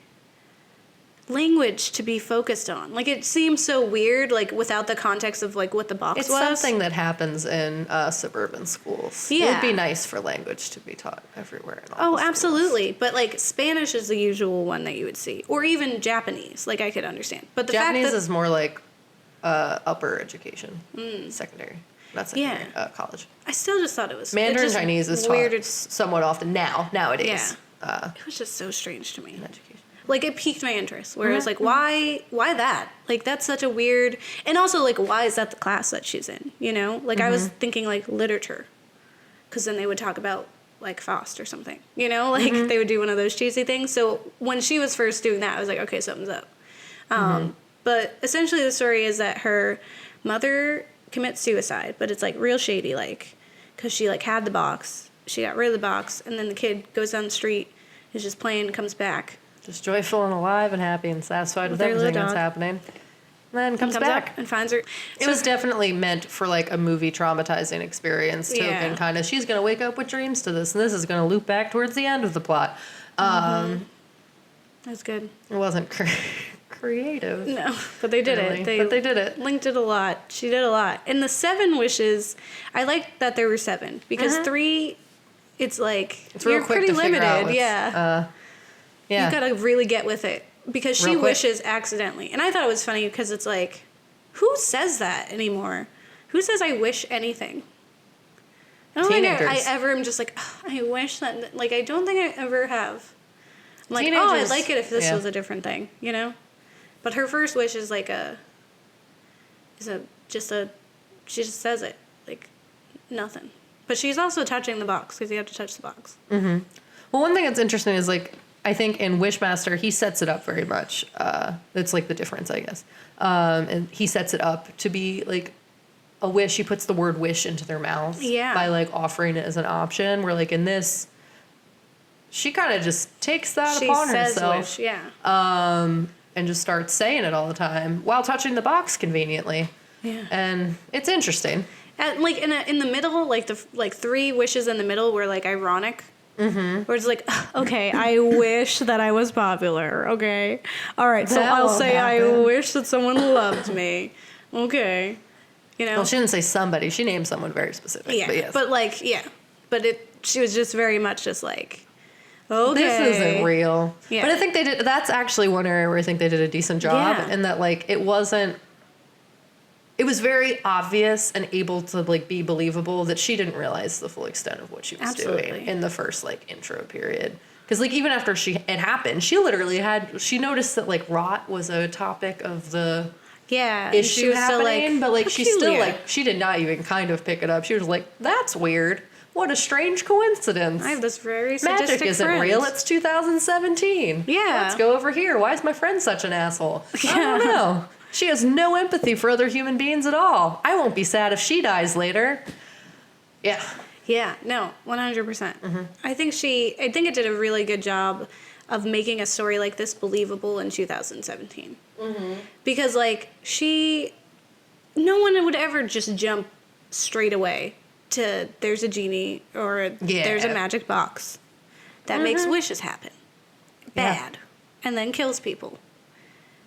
language to be focused on. Like it seems so weird, like without the context of like what the box It's was. something that happens in suburban schools. It Yeah. would be nice for language to be taught everywhere. In all Oh, the schools. absolutely. But like Spanish is the usual one that you would see, or even Japanese. Like I could understand. But the Japanese fact that is more like upper education, secondary, not secondary, college. I still just thought it was Mandarin it's just Chinese is weird. taught somewhat often nowadays. It was just so strange to me. In education. Like it piqued my interest where Mm-hmm. I was like, why that? Like that's such a weird, and also like why is that the class that she's in? You know, like I Mm-hmm. was thinking like literature, because then they would talk about like Faust or something. You know, like Mm-hmm. they would do one of those cheesy things. So when she was first doing that, I was like, okay, something's up. Mm-hmm. But essentially, the story is that her mother commits suicide, but it's like real shady, like because she like had the box, she got rid of the box, and then the kid goes down the street, is just playing, comes back. Just joyful and alive and happy and satisfied with With their little everything that's dog. happening. then comes back. up and finds her. It was definitely meant for like a movie traumatizing experience token kind of. She's going to wake up with dreams to this, and this is going to loop back towards the end of the plot. That's good. It wasn't creative. No, but they did really. it. But they did it. Linked it a lot. She did a lot. And the 7 wishes, I like that there were 7 because 3, it's like it's real you're quick pretty to figure out limited. Yeah. Yeah. You gotta really get with it because she Real quick. wishes accidentally. And I thought it was funny because it's like, who says that anymore? Who says I wish anything? I don't think I Teenagers. ever am just like, "Ugh, I wish that, like, I don't think I ever have. I'm like, oh, Teenagers, I'd like it if this yeah. was a different thing, you know? But her first wish is like she just says it, like, nothing. But she's also touching the box because you have to touch the box. Well, one thing that's interesting is like, I think in Wishmaster, he sets it up very much. That's like the difference, I guess. And he sets it up to be like a wish. He puts the word wish into their mouths by like offering it as an option. Where like in this, she kind of just takes that upon herself. Wish, yeah. And just starts saying it all the time while touching the box conveniently. Yeah. And it's interesting. And like in the middle, like the 3 wishes in the middle were like ironic. Mm-hmm. Where it's like, okay, I wish that I was popular. Okay, all right. So That I'll won't say I happen. wish that someone loved me. Okay, you know. Well, she didn't say somebody. She named someone very specific. Yeah, But yes. but like, yeah, but she was just very much just like, okay, This isn't real. Yeah. But I think they did. That's actually one area where I think they did a decent job, Yeah. and that like it wasn't. It was very obvious and able to like be believable that she didn't realize the full extent of what she was Absolutely. doing in the first like intro period. Because like even after it happened, she literally she noticed that like rot was a topic of the yeah, and issue she was still happening, but like she still peculiar. like she did not even kind of pick it up. She was like, "That's weird. What a strange coincidence." I have this very sadistic Magic isn't friend. real. It's 2017. Yeah. Let's go over here. Why is my friend such an asshole? I Yeah. don't know. She has no empathy for other human beings at all. I won't be sad if she dies later. Yeah. Yeah, no, 100%. I think it did a really good job of making a story like this believable in 2017. Because like no one would ever just jump straight away to there's a genie or there's a magic box that makes wishes happen. Bad. And then kills people.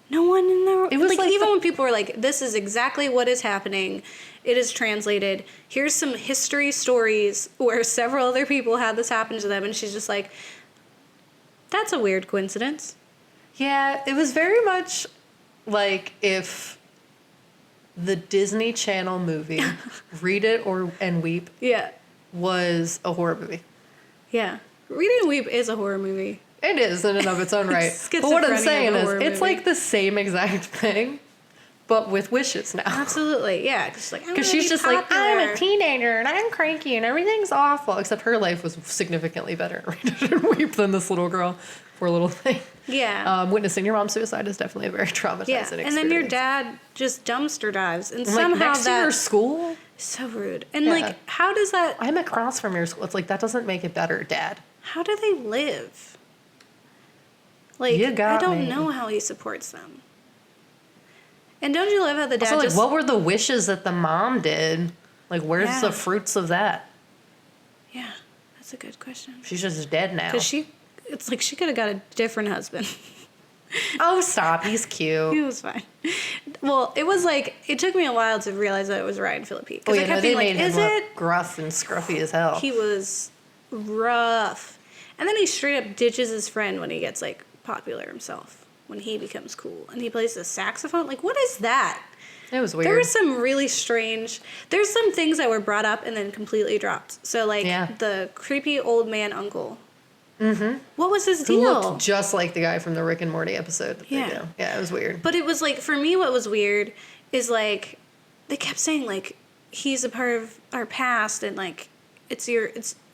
No one in the... It was like even when people were like, this is exactly what is happening. It is translated. Here's some history stories where several other people had this happen to them. And she's just like, that's a weird coincidence. Yeah, it was very much like if the Disney Channel movie Read It and Weep Yeah. was a horror movie. Yeah. Read and Weep is a horror movie. It is in and of its own right. Schizophrenia But what I'm of a saying is, horror it's movie. like the same exact thing, but with wishes now. Absolutely. Yeah. Because She's just like, I'm a teenager and I'm cranky and everything's awful. Except her life was significantly better in Read It and Weep than this little girl. Poor little thing. Yeah. Witnessing your mom's suicide is definitely a very traumatizing Yeah. experience. And then your dad just dumpster dives. And And, like, somehow next to your that's school? so rude. And Yeah. like, how does that... I'm across from your school. It's like, that doesn't make it better, Dad. How do they live? Like, You got I don't me. know how he supports them. And don't you love how the dad Also, like, just... what were the wishes that the mom did? Like, where's Yeah. the fruits of that? Yeah, that's a good question. She's just dead now. Because it's like she could have got a different husband. Oh, stop. He's cute. He was fine. Well, it was like, it took me a while to realize that it was Ryan Phillippe. Oh, Because yeah, I kept they being like, made him is look it? gruff and scruffy as hell. He was rough. And then he straight up ditches his friend when he gets like popular himself. When he becomes cool. And he plays the saxophone. Like, what is that? It was weird. There was some really strange... There's some things that were brought up and then completely dropped. So, like, Yeah. the creepy old man uncle. Mm-hmm. What was his Who deal? looked just like the guy from the Rick and Morty episode that Yeah. they do. Yeah, it was weird. But it was, like, for me, what was weird is, like, they kept saying, like, he's a part of our past and, like, it's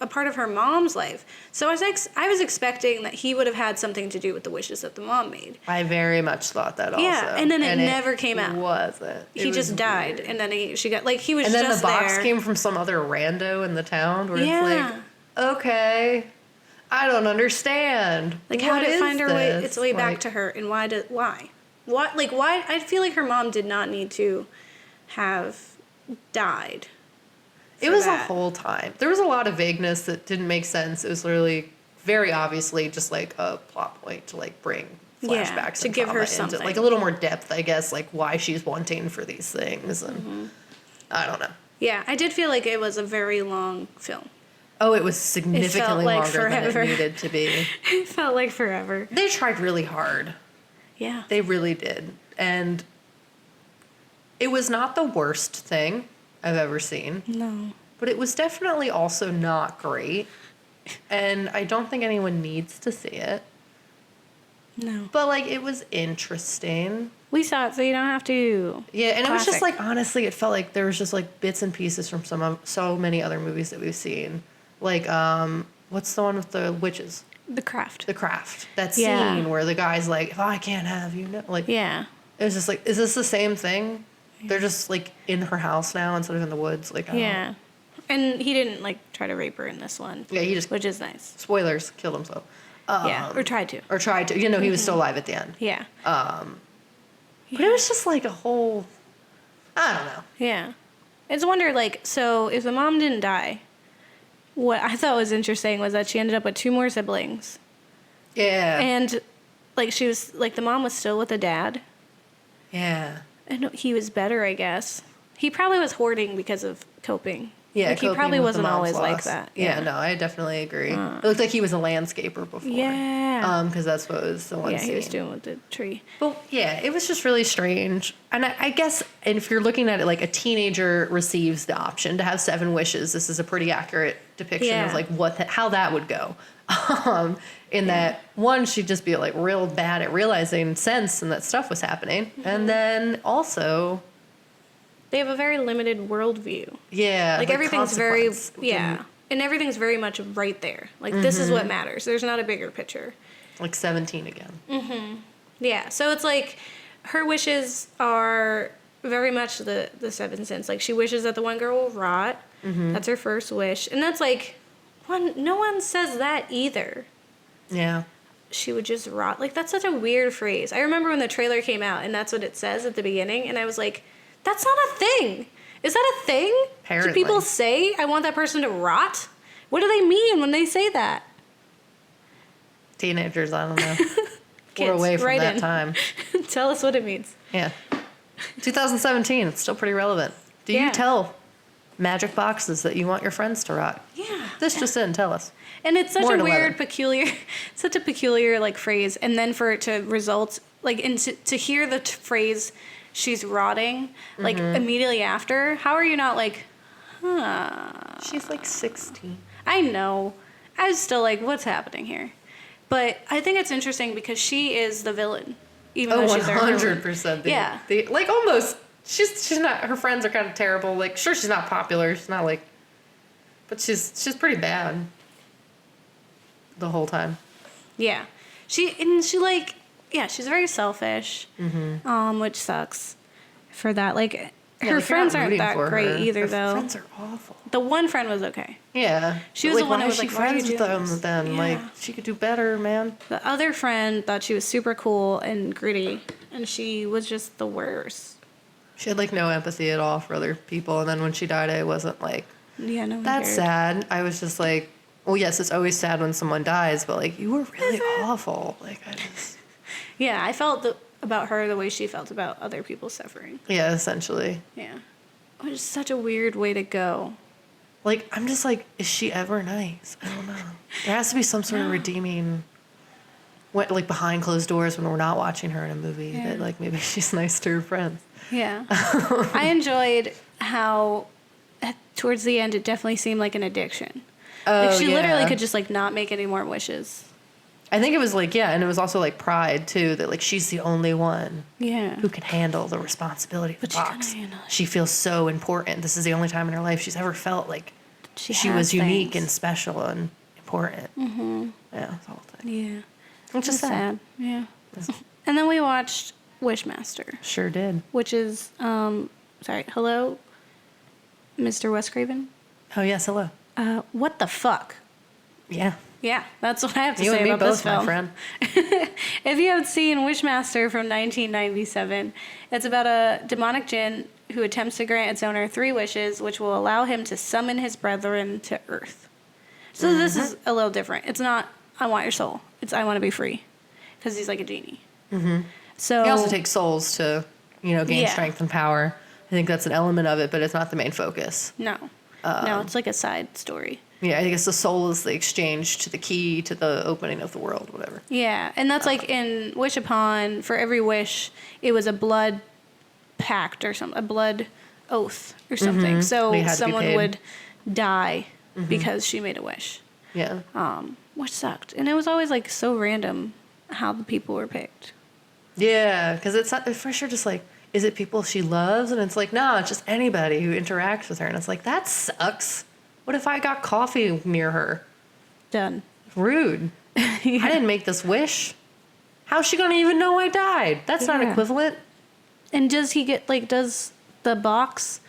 a part of her mom's life. So I was expecting that he would have had something to do with the wishes that the mom made. I very much thought that also. Yeah, and then it never came out. Wasn't. He just died, and then she got, like, he was And just then the box there. came from some other rando in the town where Yeah. it's like, okay, I don't understand. Like, how What did it is find its way this? back Like, to her, and why? What? Like, why? I feel like her mom did not need to have died. It was a whole time. There was a lot of vagueness that didn't make sense. It was literally very obviously just like a plot point to like bring flashbacks to and give her trauma something. into, like a little more depth, I guess, like why she's wanting for these things, and I don't know. Yeah, I did feel like it was a very long film. Oh, it was significantly like longer than forever. it needed to be. It felt like forever. They tried really hard. Yeah. They really did. And it was not the worst thing I've ever seen. No. But it was definitely also not great. And I don't think anyone needs to see it. No. But, like, it was interesting. We saw it, so you don't have to. Yeah, and it was just, Classic. like, honestly, it felt like there was just, like, bits and pieces from so many other movies that we've seen. Like, what's the one with the witches? The Craft. The Craft. That Yeah. scene where the guy's like, if I can't have you, no. Like, Yeah. it was just like, is this the same thing? They're just, like, in her house now instead of in the woods. Like, I don't know. Yeah. And he didn't, like, try to rape her in this one. Yeah, he just, Which is nice. spoilers, killed himself. Yeah. Or tried to. Or tried to. You know, he was still alive at the end. Yeah. But it was just, like, a whole, I don't know. Yeah. It's a wonder, like, so if the mom didn't die, what I thought was interesting was that she ended up with 2 more siblings. Yeah. And, like, she was, like, the mom was still with the dad. Yeah. And he was better, I guess. He probably was hoarding because of coping. Yeah, Like, he coping probably with the wasn't mom's always like loss. that. Yeah, no, I definitely agree. It looked like he was a landscaper before. Yeah. Because that's what was the one Yeah, scene. he was doing with the tree. But yeah, it was just really strange. And I guess if you're looking at it like a teenager receives the option to have 7 wishes, this is a pretty accurate depiction of Yeah. like how that would go. In that one, she'd just be like real bad at realizing sense and that stuff was happening. And then also, They have a very limited worldview. yeah, Like, the everything's very, consequence. yeah. And everything's very much right there. Like, this is what matters. There's not a bigger picture. Like 17 again. Yeah, so it's like her wishes are very much the 7 sins. Like, she wishes that the one girl will rot. That's her first wish. And that's like, no one says that either. Yeah. She would just rot. Like, that's such a weird phrase. I remember when the trailer came out and that's what it says at the beginning. And I was like, that's not a thing. Is that a thing? Apparently. Do people say, I want that person to rot? What do they mean when they say that? Teenagers, I don't know. Kids, We're away from write that in. time. Tell us what it means. Yeah. 2017, it's still pretty relevant. Do Yeah. you tell magic boxes that you want your friends to rock? Yeah. This just in, tell us. And it's such More a than weird, 11. peculiar, such a peculiar like phrase. And then for it to result, like, and to hear the phrase, she's rotting, like immediately after, how are you not like, She's like 16. I know. I was still like, what's happening here? But I think it's interesting because she is the villain. Even Oh, though she's their heroine. 100%. Yeah. Like almost, she's not, her friends are kind of terrible. Like, sure, she's not popular. She's not like, but she's pretty bad the whole time. Yeah. She like, yeah, she's very selfish, which sucks for that. Like, Yeah, her like, you're friends not aren't rooting that for great her. either, Her though. friends are awful. The one friend was okay. Yeah. She But, was like, the one why who was is she like, why are you friends with doing them this? then? Yeah. Like, she could do better, man. The other friend thought she was super cool and gritty, and she was just the worst. She had like no empathy at all for other people, and then when she died, I wasn't like, Yeah, no one that's cared. sad. I was just like, well, yes, it's always sad when someone dies, but like, you were really awful. Like, I just, Yeah, I felt about her the way she felt about other people suffering. yeah, essentially. Yeah. Which is such a weird way to go. Like, I'm just like, is she ever nice? I don't know. There has to be some sort of redeeming, like behind closed doors when we're not watching her in a movie, Yeah. that like maybe she's nice to her friends. Yeah. I enjoyed how towards the end it definitely seemed like an addiction. Oh, Like, she literally yeah. could just like not make any more wishes. I think it was like, yeah, and it was also like pride too, that like she's the only one Yeah. who can handle the responsibility of the But she couldn't box. handle it. She feels so important. This is the only time in her life she's ever felt like she has was unique things. and special and important. Mm-hmm. Yeah, that's the whole thing. Yeah. Which is It's sad. Yeah. And then we watched Wishmaster, Sure did. which is sorry, hello, Mr. Wes Craven. Oh yes, hello. What the fuck? Yeah. Yeah, that's what I have to You say and me about this both, my film. friend. If you haven't seen Wishmaster from 1997, it's about a demonic djinn who attempts to grant its owner 3 wishes, which will allow him to summon his brethren to Earth. So this is a little different. It's not, I want your soul. It's, I want to be free. Because he's like a genie. So He also takes souls to, gain Yeah. strength and power. I think that's an element of it, but it's not the main focus. No. No, it's like a side story. Yeah, I guess the soul is the exchange to the key to the opening of the world, whatever. Yeah, and that's like in Wish Upon, for every wish, it was a blood pact or something, a blood oath or something. They So had to be someone paid. would die because she made a wish, Yeah. which sucked. And it was always like so random how the people were picked. Yeah, because it's not, for sure just like, is it people she loves? And it's like, no, it's just anybody who interacts with her. And it's like, that sucks. What if I got coffee near her? Done. Rude. I didn't make this wish. How's she gonna even know I died? That's not Yeah. equivalent. And does he get like, does the box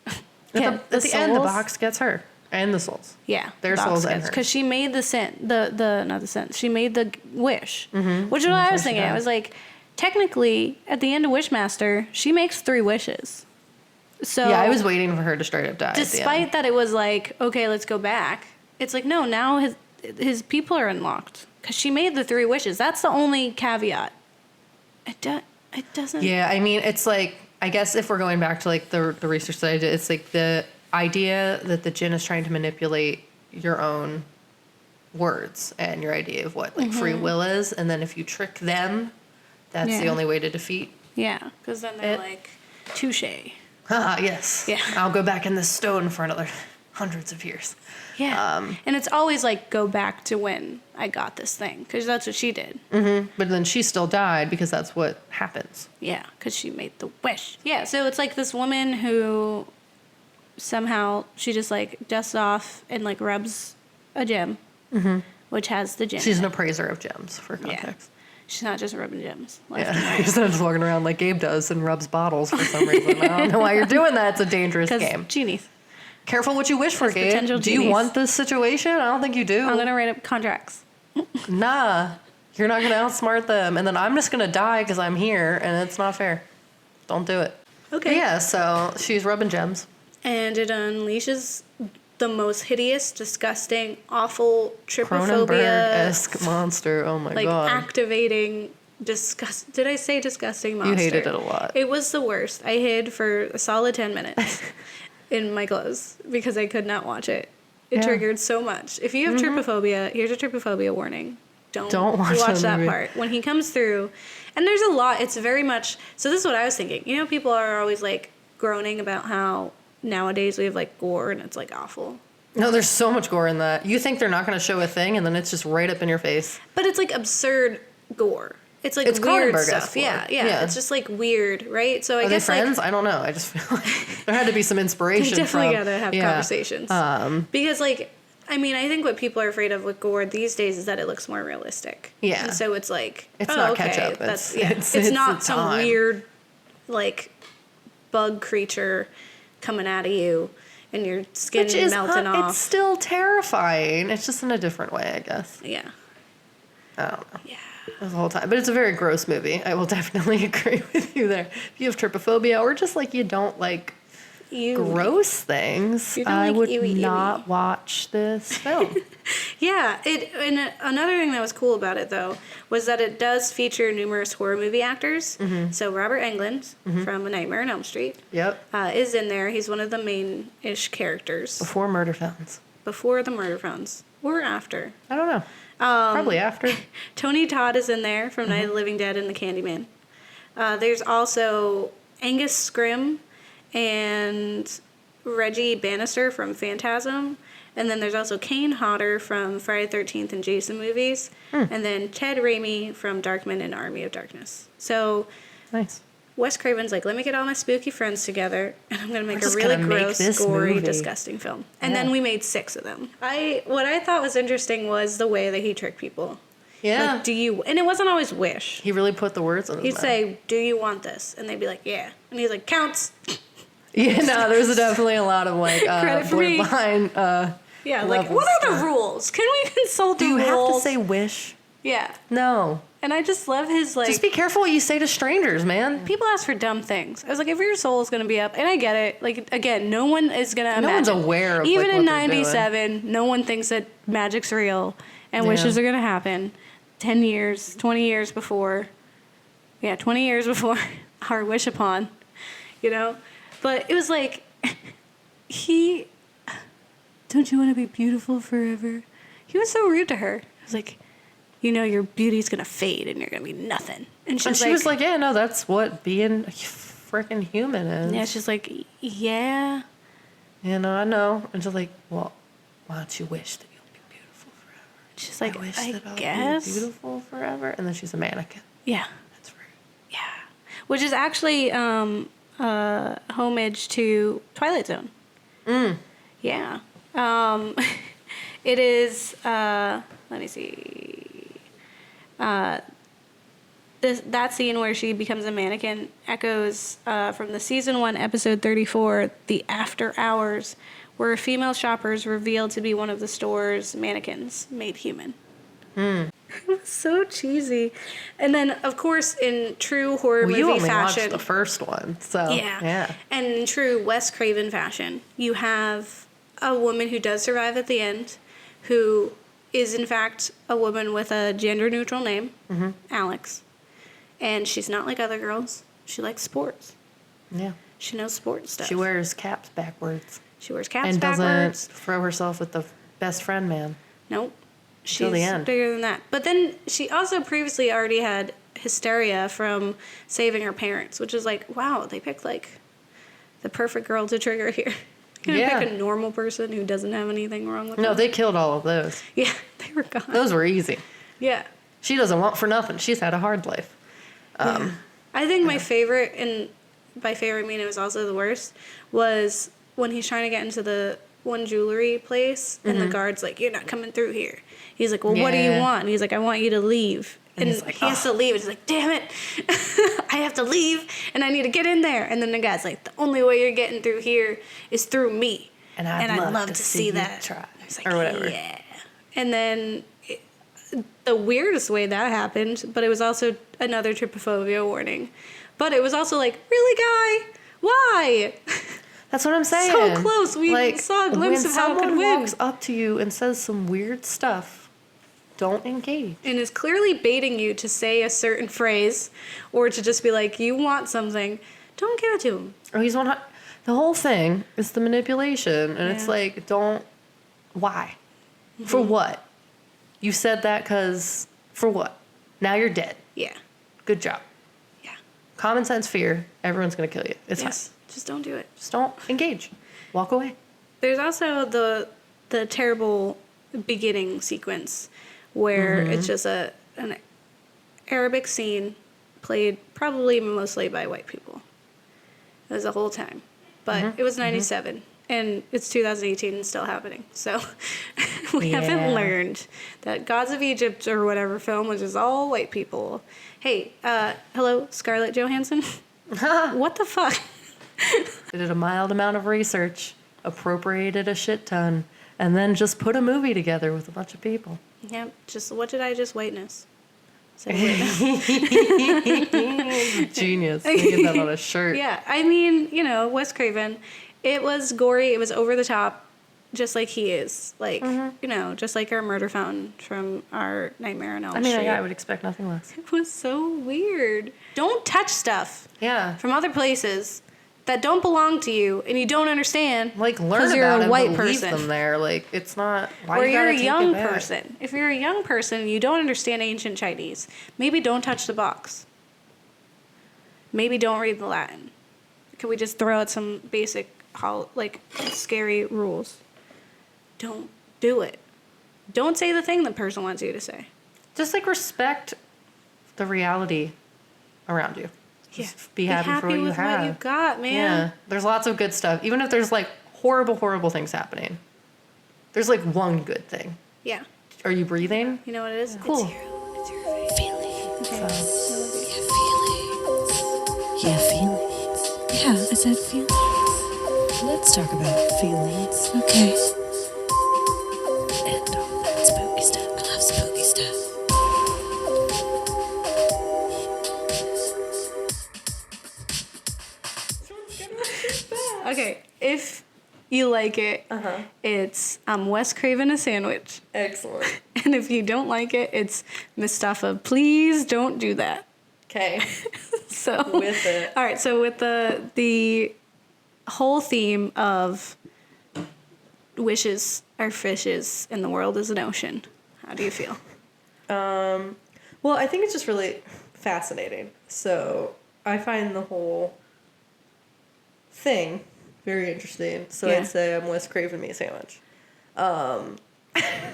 At the end, the box gets her and the souls. Yeah, Their souls and hers. because she made the sin, not the sin. She made the wish, which is what I was she thinking. I does. was like, technically, at the end of Wishmaster, she makes 3 wishes. So Yeah, I was waiting for her to straight up die. at the end. despite that, it was like, okay, let's go back. It's like, no, now his people are unlocked because she made the 3 wishes. That's the only caveat. It doesn't. Yeah, I mean, it's like, I guess if we're going back to like the research that I did, it's like the idea that the djinn is trying to manipulate your own words and your idea of what like free will is, and then if you trick them, that's the Yeah. only way to defeat. Yeah, because then they're It- like, touche. Ah, yes. Yeah. I'll go back in this stone for another hundreds of years. Yeah. And it's always like, go back to when I got this thing. Because that's what she did. But then she still died because that's what happens. Yeah. Because she made the wish. Yeah. So it's like this woman who somehow she just like dusts off and like rubs a gem, which has the gem. She's in an it. appraiser of gems, for context. She's not just rubbing gems. Left Yeah, and she's not just walking around like Gabe does and rubs bottles for some reason. I don't know why you're doing that. It's a dangerous Because game. genies. Careful what you wish for, As Gabe. potential Do you genies. want this situation? I don't think you do. I'm going to write up contracts. Nah, you're not gonna outsmart them, and then I'm just gonna die because I'm here, and it's not fair. Don't do it. Okay. But yeah, so she's rubbing gems. And it unleashes the most hideous, disgusting, awful trypophobia. Cronenberg-esque monster. Oh my Like god. activating disgust. Did I say disgusting monster? You hated it a lot. It was the worst. I hid for a solid 10 minutes in my clothes because I could not watch it. It Yeah. triggered so much. If you have trypophobia, here's a trypophobia warning. Don't watch that that movie. part. When he comes through, and there's a lot, it's very much, so this is what I was thinking. You know, people are always like groaning about how nowadays we have like gore and it's like awful. No, there's so much gore in that. You think they're not gonna show a thing, and then it's just right up in your face. But it's like absurd gore. It's like It's weird Cronenberg-esque stuff. gore. Yeah, yeah, Yeah. It's just like weird, right? So I Are they guess friends? like I don't know. I just feel like there had to be some we inspiration. definitely from, gotta have yeah. conversations. Because like I mean, I think what people are afraid of with gore these days is that it looks more realistic. Yeah. And so it's like It's oh, not okay, ketchup. That's It's it's the not some time. weird like bug creature coming out of you and your skin Which is melting off. It's still terrifying. It's just in a different way, I guess. Yeah. I don't know. Yeah. The whole time, but it's a very gross movie. I will definitely agree with you there. If you have trypophobia or just like you don't like gross things, You don't I like would ewy, not watch this film. Yeah, and another thing that was cool about it though was that it does feature numerous horror movie actors. So Robert Englund from A Nightmare on Elm Street Yep. is in there. He's one of the main-ish characters Before Murder Fountains. before the murder phones or after. I don't know. Probably after. Tony Todd is in there from Night of the Living Dead and The Candyman. There's also Angus Scrimm and Reggie Bannister from Phantasm. And then there's also Kane Hodder from Friday the 13th and Jason movies. And then Ted Raimi from Darkman and Army of Darkness. So Nice. Wes Craven's like, let me get all my spooky friends together, and I'm going to make We're a just really gonna make gross, this gory, movie. disgusting film. And Yeah. then we made 6 of them. What I thought was interesting was the way that he tricked people. Yeah. Like, and it wasn't always wish. He really put the words in his He'd mouth. say, do you want this? And they'd be like, yeah. And he's like, counts. Yeah, no, there's definitely a lot of like Credit for me. borderline Yeah, like, level what are stuff. the rules? Can we consult the Do you rules? have to say wish? Yeah. No. And I just love his, like... Just be careful what you say to strangers, man. People ask for dumb things. I was like, if your soul is going to be up, and I get it. Like, again, no one is going to No imagine. one's aware of, Even like, in what they're doing. 97, no one thinks that magic's real and Yeah. wishes are going to happen. 10 years, 20 years before. Yeah, 20 years before our wish upon, you know? But it was like, don't you want to be beautiful forever? He was so rude to her. He was like, you know, your beauty's going to fade and you're going to be nothing. And And she was like, yeah, no, that's what being a freaking human is. yeah, she's like, yeah. You know, I know. And she's like, well, why don't you wish that you'll be beautiful forever? She's like, wish I that I'll guess. be beautiful forever. And then she's a mannequin. Yeah. That's rude. Yeah. Which is actually homage to Twilight Zone. Yeah. It is, let me see. That scene where she becomes a mannequin echoes from the season 1, episode 34, The After Hours, where a female shopper is revealed to be one of the store's mannequins made human. It was so cheesy. And then, of course, in true horror Well, you movie only fashion... watched the first one, so yeah. And in true Wes Craven fashion, you have a woman who does survive at the end, who is in fact a woman with a gender-neutral name, Alex. And she's not like other girls. She likes sports. Yeah. She knows sports stuff. She wears caps backwards. She wears caps and backwards. doesn't throw herself with the best friend man. Nope. Till She's the end. bigger than that. But then she also previously already had hysteria from saving her parents, which is like, wow, they picked like the perfect girl to trigger here. You're gonna pick a normal person who doesn't have anything wrong with them. No, they killed all of those. Yeah, they were gone. Those were easy. Yeah. She doesn't want for nothing. She's had a hard life. Yeah. I think my favorite, and by favorite I mean it was also the worst, was when he's trying to get into the one jewelry place and the guard's like, you're not coming through here. He's like, well, what do you Yeah. want? And he's like, I want you to leave. And he's like, he has to leave. And he's like, damn it. I have to leave and I need to get in there. And then the guy's like, the only way you're getting through here is through me. And I'd love to see you that. try. He's like, Or whatever. yeah. And then the weirdest way that happened, but it was also another trypophobia warning. But it was also like, really, guy? Why? That's what I'm saying. So close. We saw a glimpse of how it could When win. someone walks up to you and says some weird stuff, don't engage. And is clearly baiting you to say a certain phrase or to just be like, you want something, don't give it to him. Or he's one. The whole thing is the manipulation, and it's Yeah. like, don't. Why? For what? You said that because for what? Now you're dead. Yeah. Good job. Yeah. Common sense fear. Everyone's gonna kill you. It's Yes. fine. Just don't do it. Just don't engage. Walk away. There's also the terrible beginning sequence where it's just an Arabic scene played probably mostly by white people. It was the whole time. But it was 97 and it's 2018 and still happening. So we haven't Yeah. learned that Gods of Egypt or whatever film was just all white people. Hey, hello, Scarlett Johansson? What the fuck? They did a mild amount of research, appropriated a shit ton, and then just put a movie together with a bunch of people. Yep, just what did I just whiteness? Say whiteness. Genius. They get that on a shirt. Yeah, I mean, you know, Wes Craven, it was gory, it was over the top, just like he is. Like, you know, just like our murder fountain from our Nightmare on Elm Street. I would expect nothing less. It was so weird. Don't touch stuff Yeah. from other places that don't belong to you and you don't understand. Like, learn because about you're it a and white believe person. them there. Like, it's not... Why Or you you're gotta a take young it back? person. If you're a young person and you don't understand ancient Chinese, maybe don't touch the box. Maybe don't read the Latin. Can we just throw out some basic, scary rules? Don't do it. Don't say the thing the person wants you to say. Just, like, respect the reality around you. Just be happy for what you with have. what you got, man. Yeah. There's lots of good stuff. Even if there's, like, horrible, horrible things happening. There's, like, one good thing. Yeah. Are you breathing? You know what it is? Cool. It's your feelings. So, Yeah, feelings. Yeah, I said feelings. Let's talk about feelings. Okay. Okay, if you like it, it's Wes Craven a sandwich. Excellent. And if you don't like it, it's Mustafa, please don't do that. Okay. So With it. All right, so with the whole theme of wishes are fishes and the world is an ocean, how do you feel? Well, I think it's just really fascinating. So I find the whole thing very interesting. So Yeah. I'd say I'm Wes Craven me a sandwich.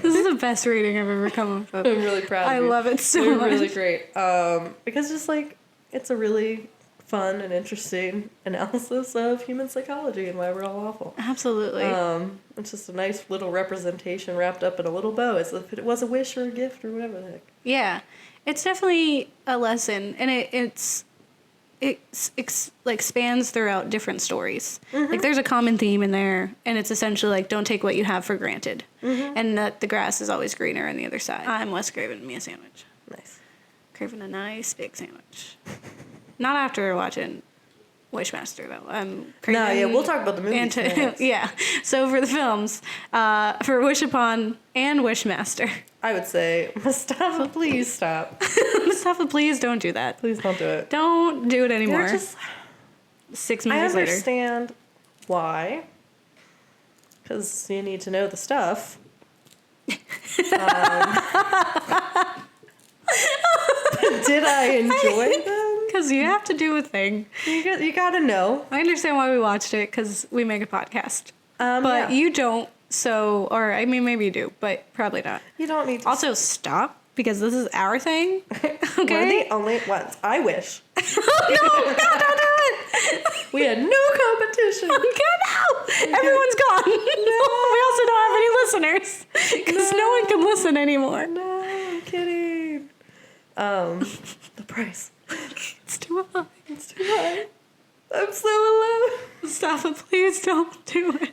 This is the best rating I've ever come up with. I'm really proud of I you. love it so They're much. really great. Because just like it's a really fun and interesting analysis of human psychology and why we're all awful. Absolutely. It's just a nice little representation wrapped up in a little bow as if it was a wish or a gift or whatever the heck. Yeah, it's definitely a lesson, and it's like spans throughout different stories. Like there's a common theme in there, and it's essentially like don't take what you have for granted, and that the grass is always greener on the other side. I'm Wes Craven, me a sandwich. Nice. Craving a nice big sandwich. Not after watching Wishmaster though. I'm craving. No, yeah, we'll talk about the movies next. Yeah. So for the films, for Wish Upon and Wishmaster. I would say, Mustafa, please stop. Mustafa, please don't do that. Please don't do it. Don't do it anymore. They're just, 6 I movies later. understand why. Because you need to know the stuff. Did I enjoy them? Because you have to do a thing. You gotta know. I understand why we watched it, because we make a podcast. But Yeah. you don't, so, or I mean, maybe you do, but probably not. You don't need to. Also, stop, because this is our thing. We're Okay? the only ones. I wish. No, don't do it! We had no competition. Get out! Everyone's gone. We also don't have any listeners, because no one can listen anymore. No, I'm kidding. The price. It's too high. It's too high. I'm so alone. Stop it, please don't do it.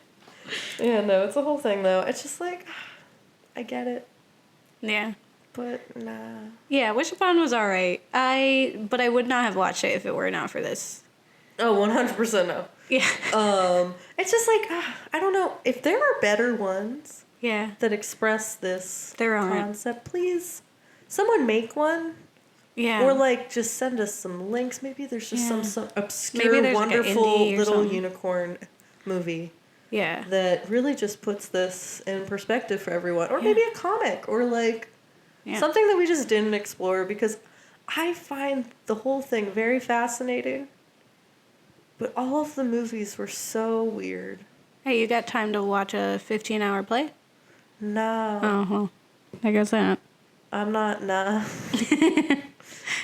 Yeah, no, it's the whole thing though. It's just like, I get it, Yeah. but nah. Yeah, Wish Upon was alright. But I would not have watched it if it were not for this. Oh, 100% no. Yeah. It's just like, I don't know. If there are better ones Yeah. that express this There aren't. concept, please, someone make one. Yeah. Or like just send us some links. Maybe there's just Yeah. some obscure, Maybe there's like an wonderful indie or little something. unicorn movie Yeah. that really just puts this in perspective for everyone. Or maybe a comic or like Yeah. something that we just didn't explore, because I find the whole thing very fascinating. But all of the movies were so weird. Hey, you got time to watch a 15-hour play? No. Oh, well, I guess not. I'm not, nah.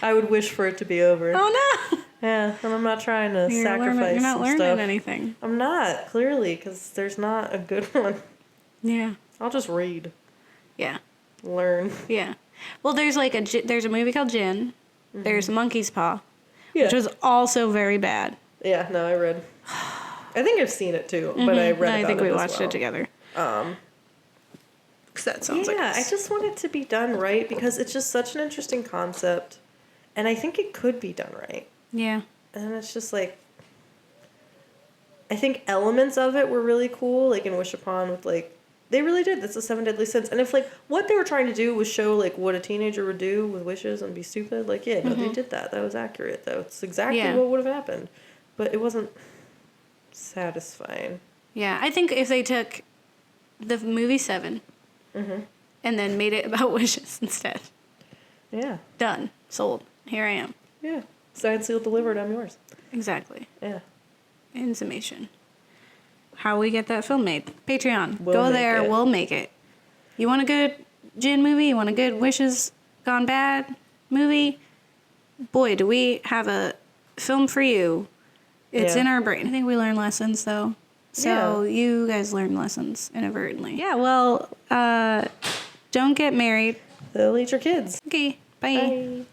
I would wish for it to be over. Oh, no! Yeah, and I'm not trying to sacrifice You're not some learning stuff. anything. I'm not, clearly, because there's not a good one. Yeah. I'll just read. Yeah. Learn. Yeah. Well, there's like there's a movie called Jinn. There's Monkey's Paw, Yeah. which was also very bad. Yeah, no, I read. I think I've seen it too, but I read about I think it we as watched well. it together. 'Cause that sounds Yeah, like I just want it to be done right, because it's just such an interesting concept. And I think it could be done right. Yeah. And it's just like, I think elements of it were really cool, like in Wish Upon with like, they really did. That's the 7 Deadly Sins. And if like what they were trying to do was show like what a teenager would do with wishes and be stupid, like yeah, no, they did that. That was accurate. That's exactly Yeah. what would have happened. But it wasn't satisfying. Yeah, I think if they took the movie 7 and then made it about wishes instead. Yeah. Done. Sold. Here I am. Yeah. Signed, sealed, delivered. I'm yours. Exactly. Yeah. In summation. How we get that film made. Patreon. We'll Go make there. it. We'll make it. You want a good Jinn movie? You want a good Wishes Gone Bad movie? Boy, do we have a film for you. It's Yeah. in our brain. I think we learn lessons, though. So you guys learn lessons inadvertently. Yeah, well, don't get married. They'll eat your kids. Okay, bye. Bye.